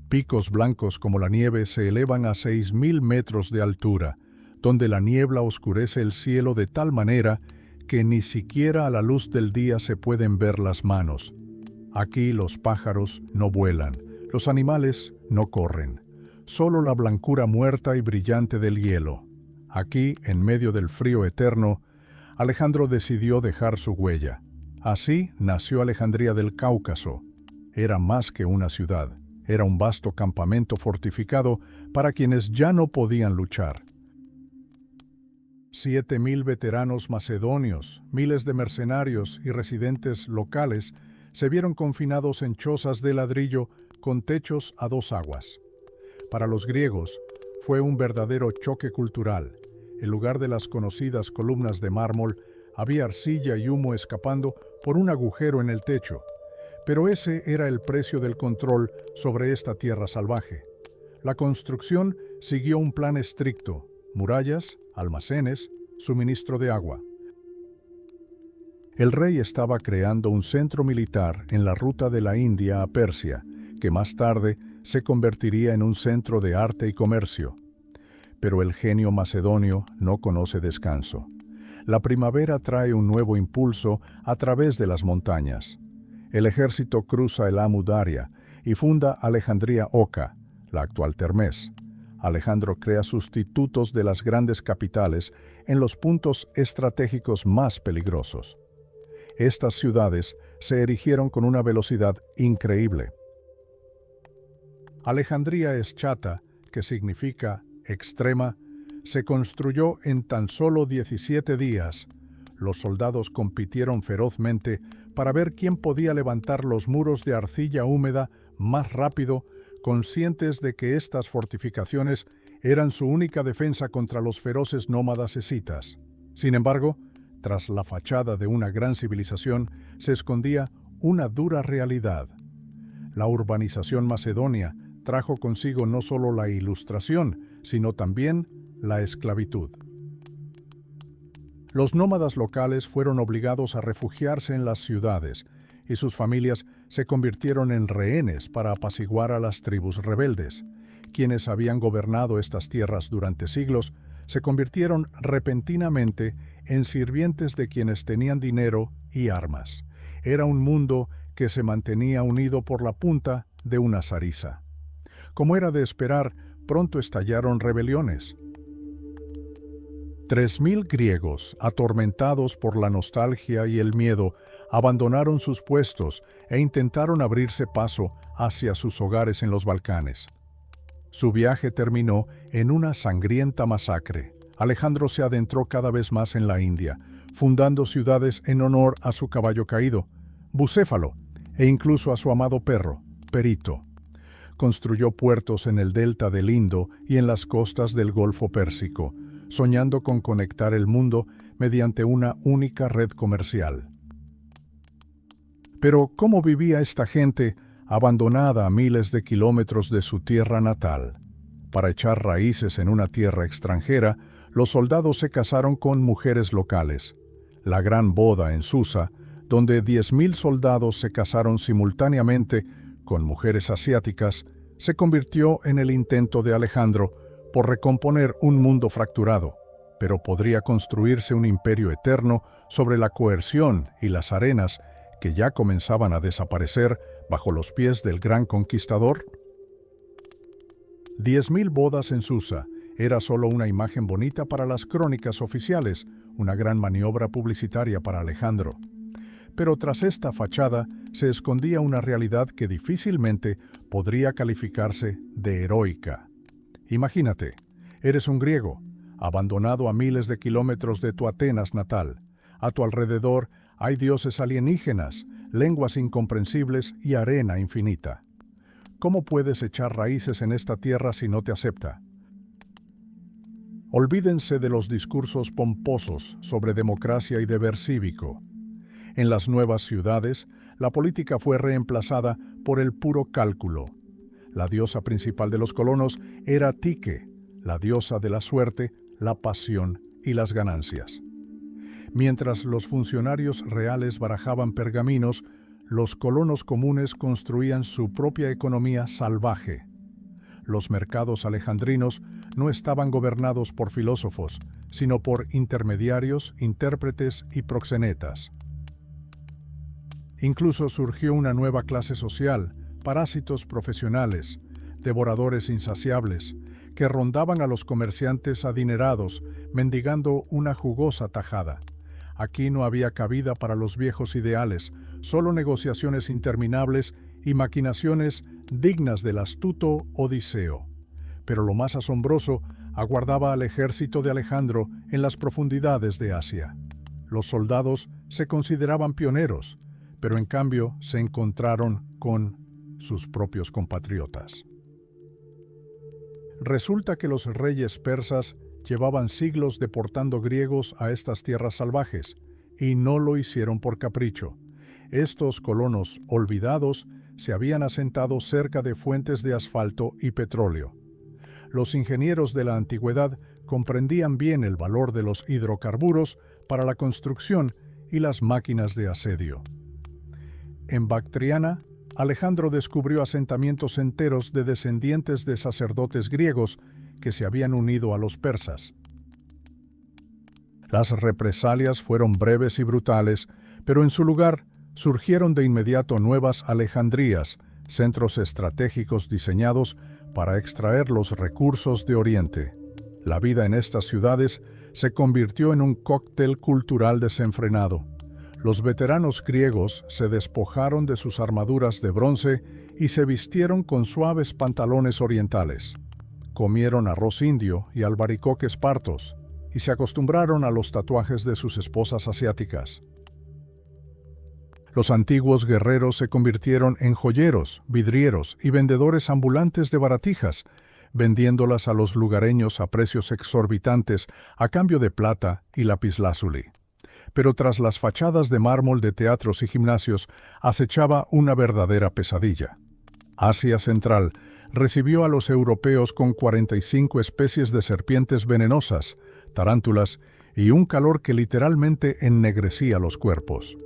Picos blancos como la nieve se elevan a 6.000 metros de altura, donde la niebla oscurece el cielo de tal manera que ni siquiera a la luz del día se pueden ver las manos. Aquí los pájaros no vuelan, los animales no corren, solo la blancura muerta y brillante del hielo. Aquí, en medio del frío eterno, Alejandro decidió dejar su huella. Así nació Alejandría del Cáucaso. Era más que una ciudad, era un vasto campamento fortificado para quienes ya no podían luchar. 7.000 veteranos macedonios, miles de mercenarios y residentes locales se vieron confinados en chozas de ladrillo con techos a dos aguas. Para los griegos, fue un verdadero choque cultural. En lugar de las conocidas columnas de mármol, había arcilla y humo escapando por un agujero en el techo. Pero ese era el precio del control sobre esta tierra salvaje. La construcción siguió un plan estricto: murallas, almacenes, suministro de agua. El rey estaba creando un centro militar en la ruta de la India a Persia, que más tarde se convertiría en un centro de arte y comercio. Pero el genio macedonio no conoce descanso. La primavera trae un nuevo impulso a través de las montañas. El ejército cruza el Amu Daria y funda Alejandría Oca, la actual Termés. Alejandro crea sustitutos de las grandes capitales en los puntos estratégicos más peligrosos. Estas ciudades se erigieron con una velocidad increíble. Alejandría Eschata, que significa extrema, se construyó en tan solo 17 días. Los soldados compitieron ferozmente para ver quién podía levantar los muros de arcilla húmeda más rápido, conscientes de que estas fortificaciones eran su única defensa contra los feroces nómadas escitas. Sin embargo, tras la fachada de una gran civilización se escondía una dura realidad. La urbanización macedonia trajo consigo no solo la ilustración, sino también la esclavitud. Los nómadas locales fueron obligados a refugiarse en las ciudades, y sus familias se convirtieron en rehenes para apaciguar a las tribus rebeldes. Quienes habían gobernado estas tierras durante siglos se convirtieron repentinamente en sirvientes de quienes tenían dinero y armas. Era un mundo que se mantenía unido por la punta de una zariza. Como era de esperar, pronto estallaron rebeliones. 3.000 griegos, atormentados por la nostalgia y el miedo, abandonaron sus puestos e intentaron abrirse paso hacia sus hogares en los Balcanes. Su viaje terminó en una sangrienta masacre. Alejandro se adentró cada vez más en la India, fundando ciudades en honor a su caballo caído, Bucéfalo, e incluso a su amado perro, Perito. Construyó puertos en el delta del Indo y en las costas del Golfo Pérsico, soñando con conectar el mundo mediante una única red comercial. Pero ¿cómo vivía esta gente abandonada a miles de kilómetros de su tierra natal? Para echar raíces en una tierra extranjera, los soldados se casaron con mujeres locales. La gran boda en Susa, donde 10.000 soldados se casaron simultáneamente con mujeres asiáticas, se convirtió en el intento de Alejandro por recomponer un mundo fracturado, pero podría construirse un imperio eterno sobre la coerción y las arenas que ya comenzaban a desaparecer bajo los pies del gran conquistador. 10.000 bodas en Susa era solo una imagen bonita para las crónicas oficiales, una gran maniobra publicitaria para Alejandro. Pero tras esta fachada se escondía una realidad que difícilmente podría calificarse de heroica. Imagínate, eres un griego, abandonado a miles de kilómetros de tu Atenas natal. A tu alrededor hay dioses alienígenas, lenguas incomprensibles y arena infinita. ¿Cómo puedes echar raíces en esta tierra si no te acepta? Olvídense de los discursos pomposos sobre democracia y deber cívico. En las nuevas ciudades, la política fue reemplazada por el puro cálculo. La diosa principal de los colonos era Tique, la diosa de la suerte, la pasión y las ganancias. Mientras los funcionarios reales barajaban pergaminos, los colonos comunes construían su propia economía salvaje. Los mercados alejandrinos no estaban gobernados por filósofos, sino por intermediarios, intérpretes y proxenetas. Incluso surgió una nueva clase social, parásitos profesionales, devoradores insaciables, que rondaban a los comerciantes adinerados, mendigando una jugosa tajada. Aquí no había cabida para los viejos ideales, solo negociaciones interminables y maquinaciones dignas del astuto Odiseo. Pero lo más asombroso, aguardaba al ejército de Alejandro en las profundidades de Asia. Los soldados se consideraban pioneros, pero en cambio se encontraron con sus propios compatriotas. Resulta que los reyes persas llevaban siglos deportando griegos a estas tierras salvajes, y no lo hicieron por capricho. Estos colonos olvidados se habían asentado cerca de fuentes de asfalto y petróleo. Los ingenieros de la antigüedad comprendían bien el valor de los hidrocarburos para la construcción y las máquinas de asedio. En Bactriana, Alejandro descubrió asentamientos enteros de descendientes de sacerdotes griegos que se habían unido a los persas. Las represalias fueron breves y brutales, pero en su lugar surgieron de inmediato nuevas Alejandrías, centros estratégicos diseñados para extraer los recursos de Oriente. La vida en estas ciudades se convirtió en un cóctel cultural desenfrenado. Los veteranos griegos se despojaron de sus armaduras de bronce y se vistieron con suaves pantalones orientales. Comieron arroz indio y albaricoques partos, y se acostumbraron a los tatuajes de sus esposas asiáticas. Los antiguos guerreros se convirtieron en joyeros, vidrieros y vendedores ambulantes de baratijas, vendiéndolas a los lugareños a precios exorbitantes a cambio de plata y lapislázuli. Pero tras las fachadas de mármol de teatros y gimnasios acechaba una verdadera pesadilla. Asia Central recibió a los europeos con 45 especies de serpientes venenosas, tarántulas y un calor que literalmente ennegrecía los cuerpos.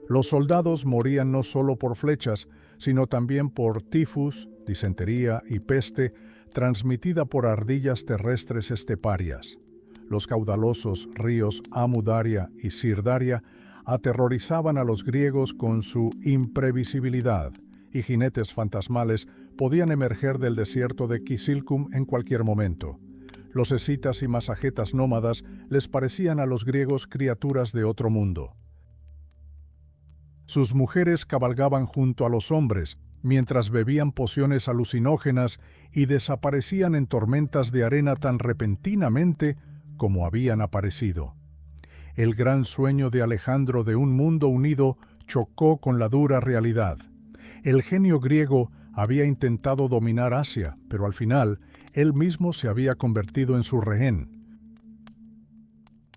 Los soldados morían no solo por flechas, sino también por tifus, disentería y peste transmitida por ardillas terrestres esteparias. Los caudalosos ríos Amu Daria y Sir Daria aterrorizaban a los griegos con su imprevisibilidad, y jinetes fantasmales podían emerger del desierto de Kisilkum en cualquier momento. Los escitas y masagetas nómadas les parecían a los griegos criaturas de otro mundo. Sus mujeres cabalgaban junto a los hombres, mientras bebían pociones alucinógenas y desaparecían en tormentas de arena tan repentinamente como habían aparecido. El gran sueño de Alejandro de un mundo unido chocó con la dura realidad. El genio griego había intentado dominar Asia, pero al final él mismo se había convertido en su rehén.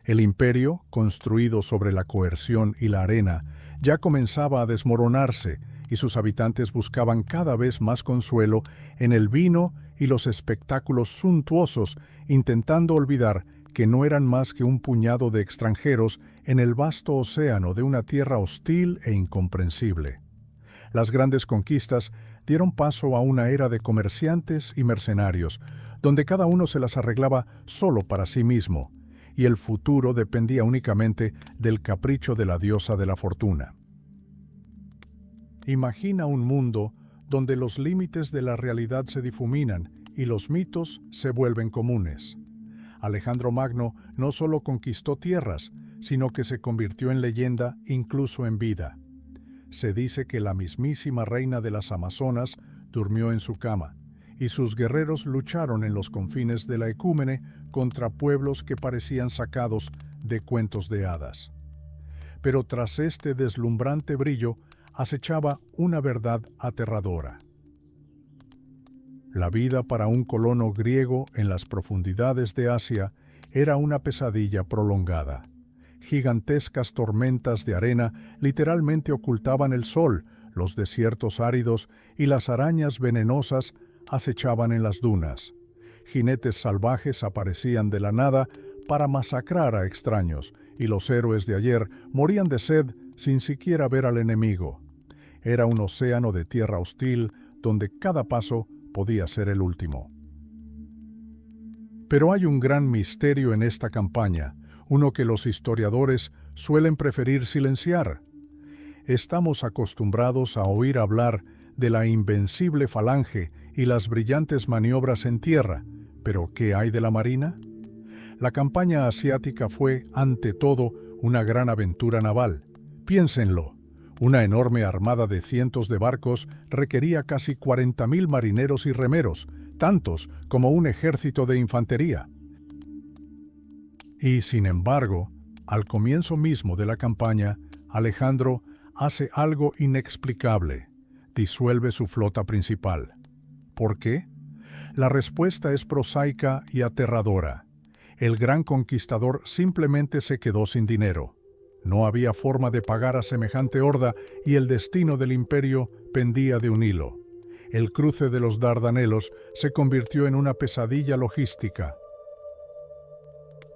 El imperio, construido sobre la coerción y la arena, ya comenzaba a desmoronarse y sus habitantes buscaban cada vez más consuelo en el vino y los espectáculos suntuosos, intentando olvidar que no eran más que un puñado de extranjeros en el vasto océano de una tierra hostil e incomprensible. Las grandes conquistas dieron paso a una era de comerciantes y mercenarios, donde cada uno se las arreglaba solo para sí mismo, y el futuro dependía únicamente del capricho de la diosa de la fortuna. Imagina un mundo donde los límites de la realidad se difuminan y los mitos se vuelven comunes. Alejandro Magno no solo conquistó tierras, sino que se convirtió en leyenda incluso en vida. Se dice que la mismísima reina de las Amazonas durmió en su cama, y sus guerreros lucharon en los confines de la Ecúmene contra pueblos que parecían sacados de cuentos de hadas. Pero tras este deslumbrante brillo acechaba una verdad aterradora. La vida para un colono griego en las profundidades de Asia era una pesadilla prolongada. Gigantescas tormentas de arena literalmente ocultaban el sol, los desiertos áridos y las arañas venenosas acechaban en las dunas. Jinetes salvajes aparecían de la nada para masacrar a extraños, y los héroes de ayer morían de sed sin siquiera ver al enemigo. Era un océano de tierra hostil donde cada paso podía ser el último. Pero hay un gran misterio en esta campaña, uno que los historiadores suelen preferir silenciar. Estamos acostumbrados a oír hablar de la invencible falange y las brillantes maniobras en tierra, pero ¿qué hay de la marina? La campaña asiática fue, ante todo, una gran aventura naval. Piénsenlo, Una enorme armada de cientos de barcos requería casi 40.000 marineros y remeros, tantos como un ejército de infantería. Y, sin embargo, al comienzo mismo de la campaña, Alejandro hace algo inexplicable: disuelve su flota principal. ¿Por qué? La respuesta es prosaica y aterradora. El gran conquistador simplemente se quedó sin dinero. No había forma de pagar a semejante horda y el destino del imperio pendía de un hilo. El cruce de los Dardanelos se convirtió en una pesadilla logística.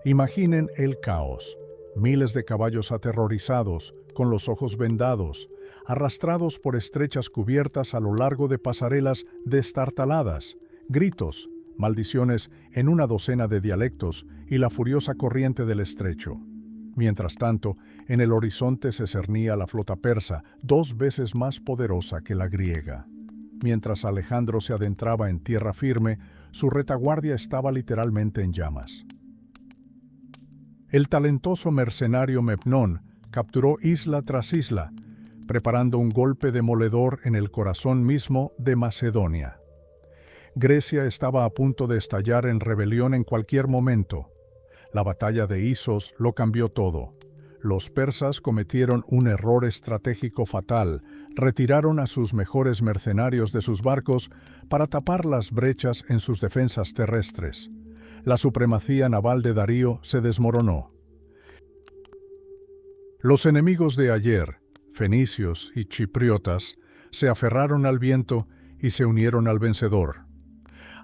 Imaginen el caos. Miles de caballos aterrorizados, con los ojos vendados, arrastrados por estrechas cubiertas a lo largo de pasarelas destartaladas, gritos, maldiciones en una docena de dialectos y la furiosa corriente del estrecho. Mientras tanto, en el horizonte se cernía la flota persa, 2 veces más poderosa que la griega. Mientras Alejandro se adentraba en tierra firme, su retaguardia estaba literalmente en llamas. El talentoso mercenario Memnón capturó isla tras isla, preparando un golpe demoledor en el corazón mismo de Macedonia. Grecia estaba a punto de estallar en rebelión en cualquier momento. La batalla de Isos lo cambió todo. Los persas cometieron un error estratégico fatal, retiraron a sus mejores mercenarios de sus barcos para tapar las brechas en sus defensas terrestres. La supremacía naval de Darío se desmoronó. Los enemigos de ayer, fenicios y chipriotas, se aferraron al viento y se unieron al vencedor.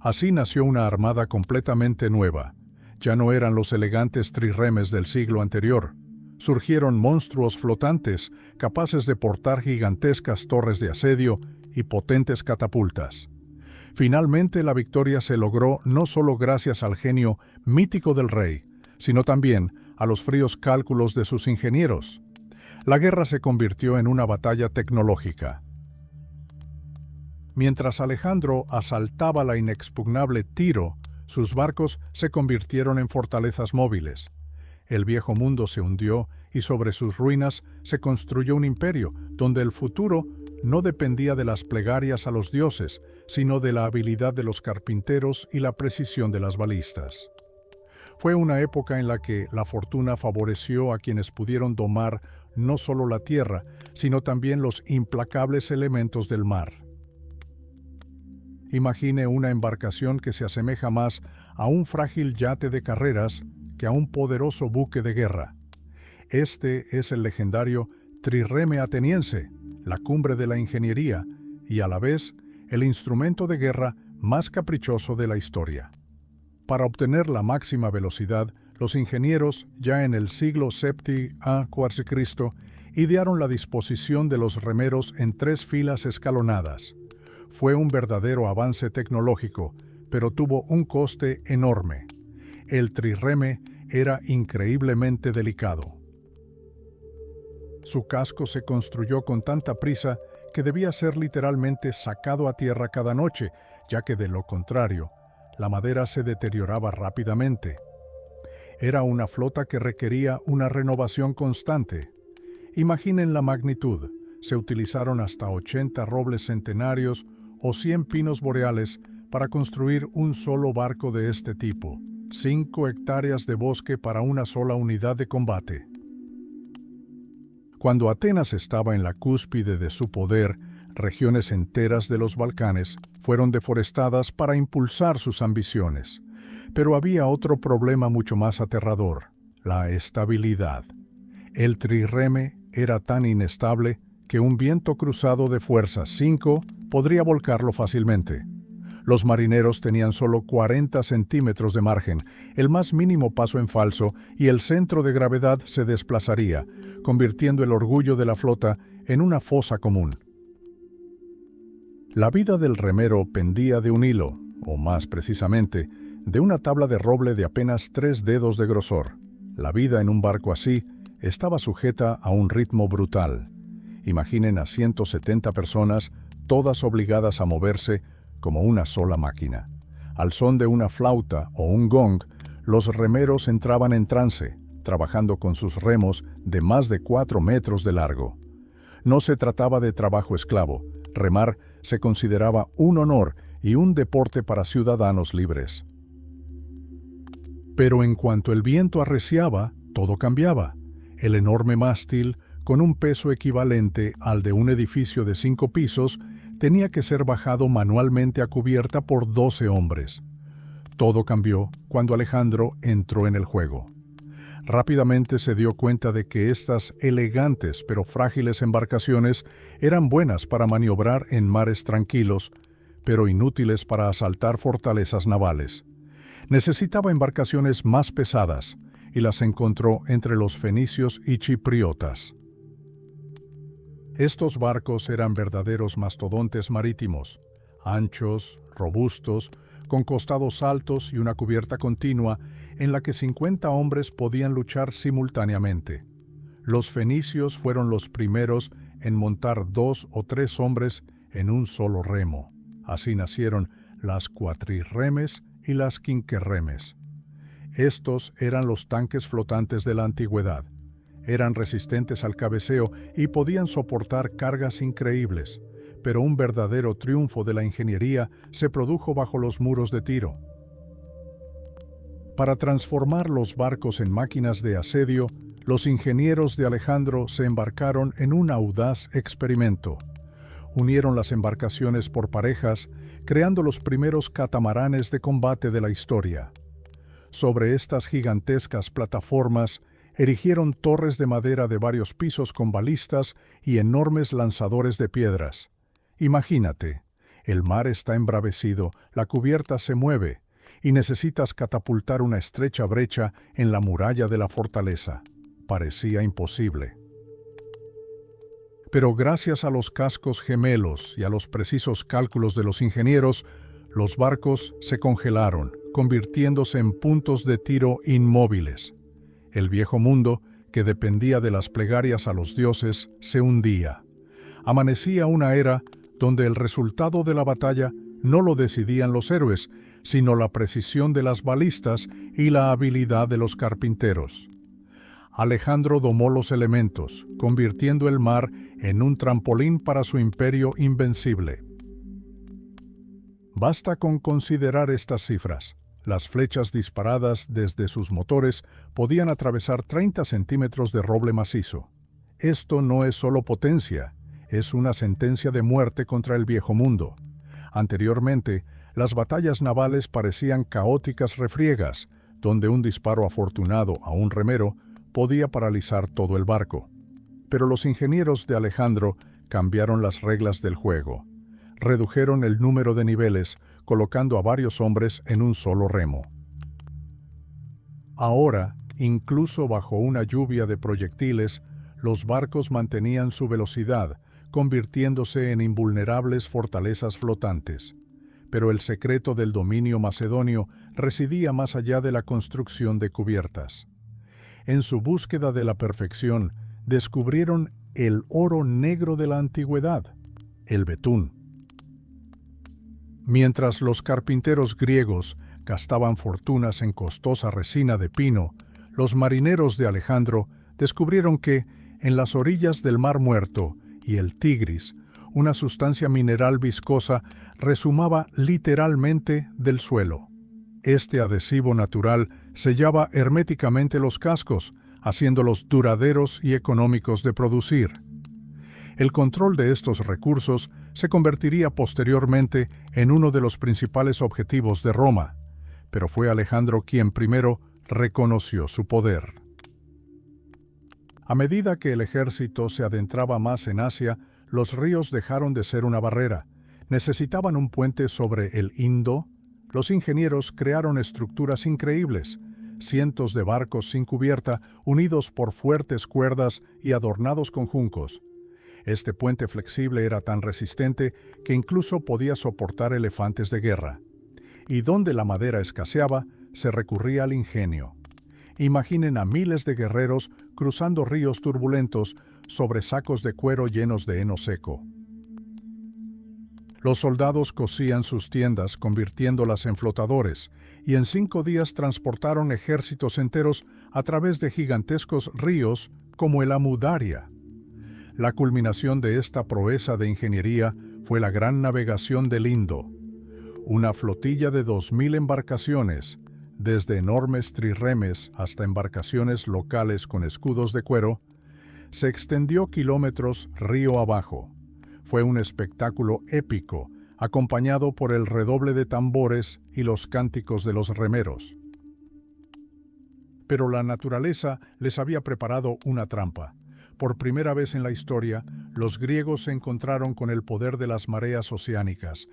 Así nació una armada completamente nueva. Ya no eran los elegantes trirremes del siglo anterior. Surgieron monstruos flotantes capaces de portar gigantescas torres de asedio y potentes catapultas. Finalmente la victoria se logró no solo gracias al genio mítico del rey, sino también a los fríos cálculos de sus ingenieros. La guerra se convirtió en una batalla tecnológica. Mientras Alejandro asaltaba la inexpugnable Tiro, sus barcos se convirtieron en fortalezas móviles. El viejo mundo se hundió y sobre sus ruinas se construyó un imperio donde el futuro no dependía de las plegarias a los dioses, sino de la habilidad de los carpinteros y la precisión de las balistas. Fue una época en la que la fortuna favoreció a quienes pudieron domar no solo la tierra, sino también los implacables elementos del mar. Imagine una embarcación que se asemeja más a un frágil yate de carreras que a un poderoso buque de guerra. Este es el legendario trirreme ateniense, la cumbre de la ingeniería y a la vez el instrumento de guerra más caprichoso de la historia. Para obtener la máxima velocidad, los ingenieros, ya en el siglo VII a.C., idearon la disposición de los remeros en 3 filas escalonadas. Fue un verdadero avance tecnológico, pero tuvo un coste enorme. El trirreme era increíblemente delicado. Su casco se construyó con tanta prisa que debía ser literalmente sacado a tierra cada noche, ya que de lo contrario, la madera se deterioraba rápidamente. Era una flota que requería una renovación constante. Imaginen la magnitud. Se utilizaron hasta 80 robles centenarios o 100 pinos boreales para construir un solo barco de este tipo. 5 hectáreas de bosque para una sola unidad de combate. Cuando Atenas estaba en la cúspide de su poder, regiones enteras de los Balcanes fueron deforestadas para impulsar sus ambiciones. Pero había otro problema mucho más aterrador: la estabilidad. El trirreme era tan inestable que un viento cruzado de fuerza 5 podría volcarlo fácilmente. Los marineros tenían solo 40 centímetros de margen, el más mínimo paso en falso, y el centro de gravedad se desplazaría, convirtiendo el orgullo de la flota en una fosa común. La vida del remero pendía de un hilo, o más precisamente, de una tabla de roble de apenas 3 dedos de grosor. La vida en un barco así estaba sujeta a un ritmo brutal. Imaginen a 170 personas, todas obligadas a moverse como una sola máquina. Al son de una flauta o un gong, los remeros entraban en trance, trabajando con sus remos de más de 4 metros de largo. No se trataba de trabajo esclavo. Remar se consideraba un honor y un deporte para ciudadanos libres. Pero en cuanto el viento arreciaba, todo cambiaba. El enorme mástil, con un peso equivalente al de un edificio de 5 pisos, tenía que ser bajado manualmente a cubierta por 12 hombres. Todo cambió cuando Alejandro entró en el juego. Rápidamente se dio cuenta de que estas elegantes pero frágiles embarcaciones eran buenas para maniobrar en mares tranquilos, pero inútiles para asaltar fortalezas navales. Necesitaba embarcaciones más pesadas, y las encontró entre los fenicios y chipriotas. Estos barcos eran verdaderos mastodontes marítimos, anchos, robustos, con costados altos y una cubierta continua en la que 50 hombres podían luchar simultáneamente. Los fenicios fueron los primeros en montar 2 o 3 hombres en un solo remo. Así nacieron las cuatrirremes y las quinquerremes. Estos eran los tanques flotantes de la antigüedad. Eran resistentes al cabeceo y podían soportar cargas increíbles, pero un verdadero triunfo de la ingeniería se produjo bajo los muros de Tiro. Para transformar los barcos en máquinas de asedio, los ingenieros de Alejandro se embarcaron en un audaz experimento. Unieron las embarcaciones por parejas, creando los primeros catamaranes de combate de la historia. Sobre estas gigantescas plataformas, erigieron torres de madera de varios pisos con balistas y enormes lanzadores de piedras. Imagínate, el mar está embravecido, la cubierta se mueve, y necesitas catapultar una estrecha brecha en la muralla de la fortaleza. Parecía imposible. Pero gracias a los cascos gemelos y a los precisos cálculos de los ingenieros, los barcos se congelaron, convirtiéndose en puntos de tiro inmóviles. El viejo mundo, que dependía de las plegarias a los dioses, se hundía. Amanecía una era donde el resultado de la batalla no lo decidían los héroes, sino la precisión de las balistas y la habilidad de los carpinteros. Alejandro domó los elementos, convirtiendo el mar en un trampolín para su imperio invencible. Basta con considerar estas cifras. Las flechas disparadas desde sus motores podían atravesar 30 centímetros de roble macizo. Esto no es solo potencia, es una sentencia de muerte contra el viejo mundo. Anteriormente, las batallas navales parecían caóticas refriegas, donde un disparo afortunado a un remero podía paralizar todo el barco. Pero los ingenieros de Alejandro cambiaron las reglas del juego. Redujeron el número de niveles, colocando a varios hombres en un solo remo. Ahora, incluso bajo una lluvia de proyectiles, los barcos mantenían su velocidad, convirtiéndose en invulnerables fortalezas flotantes. Pero el secreto del dominio macedonio residía más allá de la construcción de cubiertas. En su búsqueda de la perfección, descubrieron el oro negro de la antigüedad, el betún. Mientras los carpinteros griegos gastaban fortunas en costosa resina de pino, los marineros de Alejandro descubrieron que, en las orillas del Mar Muerto y el Tigris, una sustancia mineral viscosa resumaba literalmente del suelo. Este adhesivo natural sellaba herméticamente los cascos, haciéndolos duraderos y económicos de producir. El control de estos recursos se convertiría posteriormente en uno de los principales objetivos de Roma, pero fue Alejandro quien primero reconoció su poder. A medida que el ejército se adentraba más en Asia, los ríos dejaron de ser una barrera. Necesitaban un puente sobre el Indo. Los ingenieros crearon estructuras increíbles, cientos de barcos sin cubierta, unidos por fuertes cuerdas y adornados con juncos. Este puente flexible era tan resistente que incluso podía soportar elefantes de guerra. Y donde la madera escaseaba, se recurría al ingenio. Imaginen a miles de guerreros cruzando ríos turbulentos sobre sacos de cuero llenos de heno seco. Los soldados cosían sus tiendas convirtiéndolas en flotadores, y en 5 días transportaron ejércitos enteros a través de gigantescos ríos como el Amu Daria. La culminación de esta proeza de ingeniería fue la gran navegación del Indo. Una flotilla de 2000 embarcaciones, desde enormes trirremes hasta embarcaciones locales con escudos de cuero, se extendió kilómetros río abajo. Fue un espectáculo épico, acompañado por el redoble de tambores y los cánticos de los remeros. Pero la naturaleza les había preparado una trampa. Por primera vez en la historia, los griegos se encontraron con el poder de las mareas oceánicas.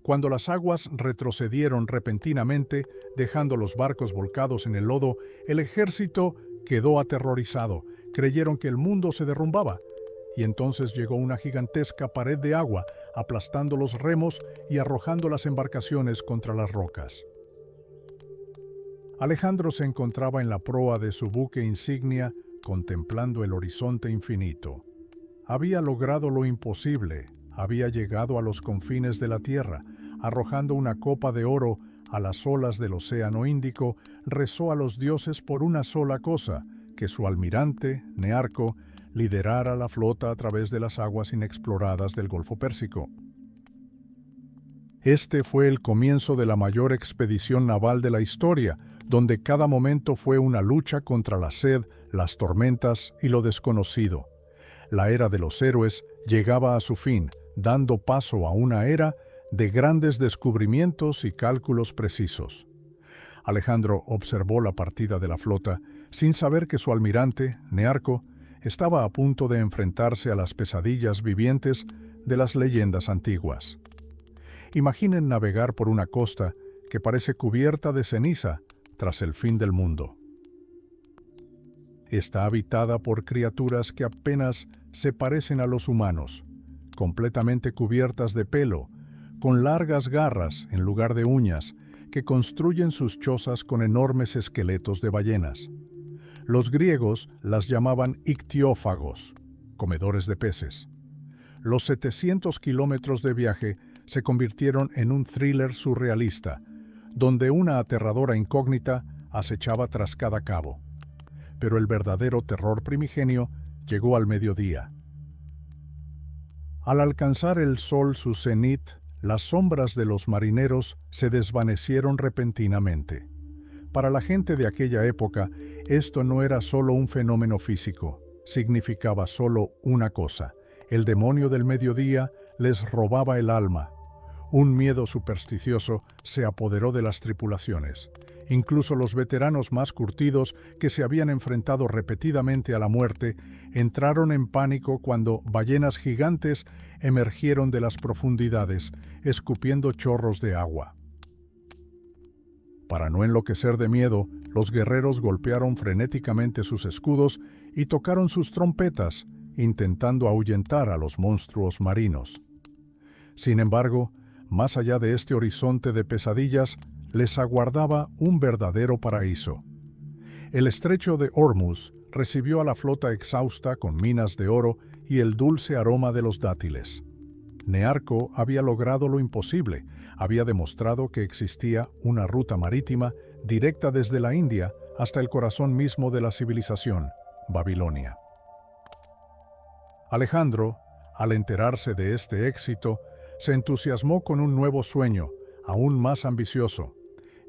Cuando las aguas retrocedieron repentinamente, dejando los barcos volcados en el lodo, el ejército quedó aterrorizado. Creyeron que el mundo se derrumbaba. Y entonces llegó una gigantesca pared de agua, aplastando los remos y arrojando las embarcaciones contra las rocas. Alejandro se encontraba en la proa de su buque insignia, contemplando el horizonte infinito. Había logrado lo imposible, había llegado a los confines de la tierra, arrojando una copa de oro a las olas del Océano Índico, rezó a los dioses por una sola cosa, que su almirante, Nearco, liderara la flota a través de las aguas inexploradas del Golfo Pérsico. Este fue el comienzo de la mayor expedición naval de la historia, donde cada momento fue una lucha contra la sed, las tormentas y lo desconocido. La era de los héroes llegaba a su fin, dando paso a una era de grandes descubrimientos y cálculos precisos. Alejandro observó la partida de la flota, sin saber que su almirante, Nearco, estaba a punto de enfrentarse a las pesadillas vivientes de las leyendas antiguas. Imaginen navegar por una costa que parece cubierta de ceniza tras el fin del mundo. Está habitada por criaturas que apenas se parecen a los humanos, completamente cubiertas de pelo, con largas garras en lugar de uñas, que construyen sus chozas con enormes esqueletos de ballenas. Los griegos las llamaban ictiófagos, comedores de peces. Los 700 kilómetros de viaje se convirtieron en un thriller surrealista, donde una aterradora incógnita acechaba tras cada cabo. Pero el verdadero terror primigenio llegó al mediodía. Al alcanzar el sol su cenit, las sombras de los marineros se desvanecieron repentinamente. Para la gente de aquella época, esto no era solo un fenómeno físico, significaba solo una cosa: el demonio del mediodía les robaba el alma. Un miedo supersticioso se apoderó de las tripulaciones. Incluso los veteranos más curtidos, que se habían enfrentado repetidamente a la muerte, entraron en pánico cuando ballenas gigantes emergieron de las profundidades, escupiendo chorros de agua. Para no enloquecer de miedo, los guerreros golpearon frenéticamente sus escudos y tocaron sus trompetas, intentando ahuyentar a los monstruos marinos. Sin embargo, más allá de este horizonte de pesadillas, les aguardaba un verdadero paraíso. El estrecho de Hormuz recibió a la flota exhausta con minas de oro y el dulce aroma de los dátiles. Nearco había logrado lo imposible, había demostrado que existía una ruta marítima directa desde la India hasta el corazón mismo de la civilización, Babilonia. Alejandro, al enterarse de este éxito, se entusiasmó con un nuevo sueño, aún más ambicioso.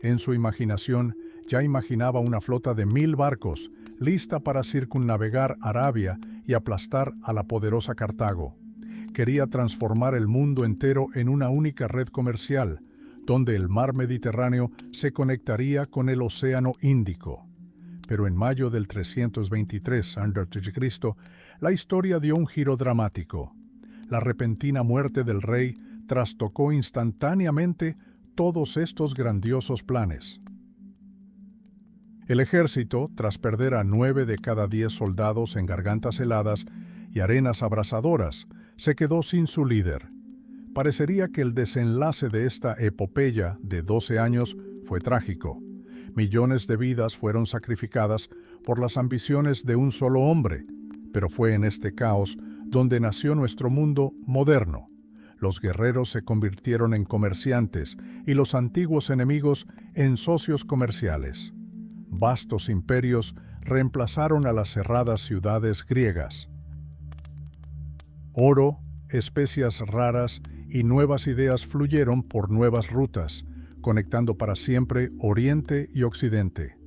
En su imaginación ya imaginaba una flota de 1000 barcos, lista para circunnavegar Arabia y aplastar a la poderosa Cartago. Quería transformar el mundo entero en una única red comercial, donde el mar Mediterráneo se conectaría con el Océano Índico. Pero en mayo del 323 a.C., la historia dio un giro dramático. La repentina muerte del rey trastocó instantáneamente todos estos grandiosos planes. El ejército, tras perder a 9 de cada 10 soldados en gargantas heladas y arenas abrasadoras, se quedó sin su líder. Parecería que el desenlace de esta epopeya de 12 años fue trágico. Millones de vidas fueron sacrificadas por las ambiciones de un solo hombre, pero fue en este caos donde nació nuestro mundo moderno. Los guerreros se convirtieron en comerciantes y los antiguos enemigos en socios comerciales. Vastos imperios reemplazaron a las cerradas ciudades griegas. Oro, especias raras y nuevas ideas fluyeron por nuevas rutas, conectando para siempre Oriente y Occidente.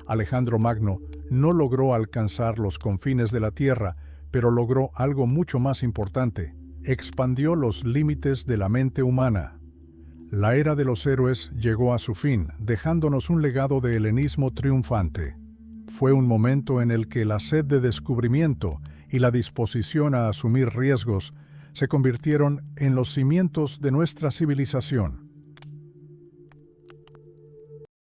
Alejandro Magno no logró alcanzar los confines de la tierra, pero logró algo mucho más importante: expandió los límites de la mente humana. La era de los héroes llegó a su fin, dejándonos un legado de helenismo triunfante. Fue un momento en el que la sed de descubrimiento y la disposición a asumir riesgos se convirtieron en los cimientos de nuestra civilización.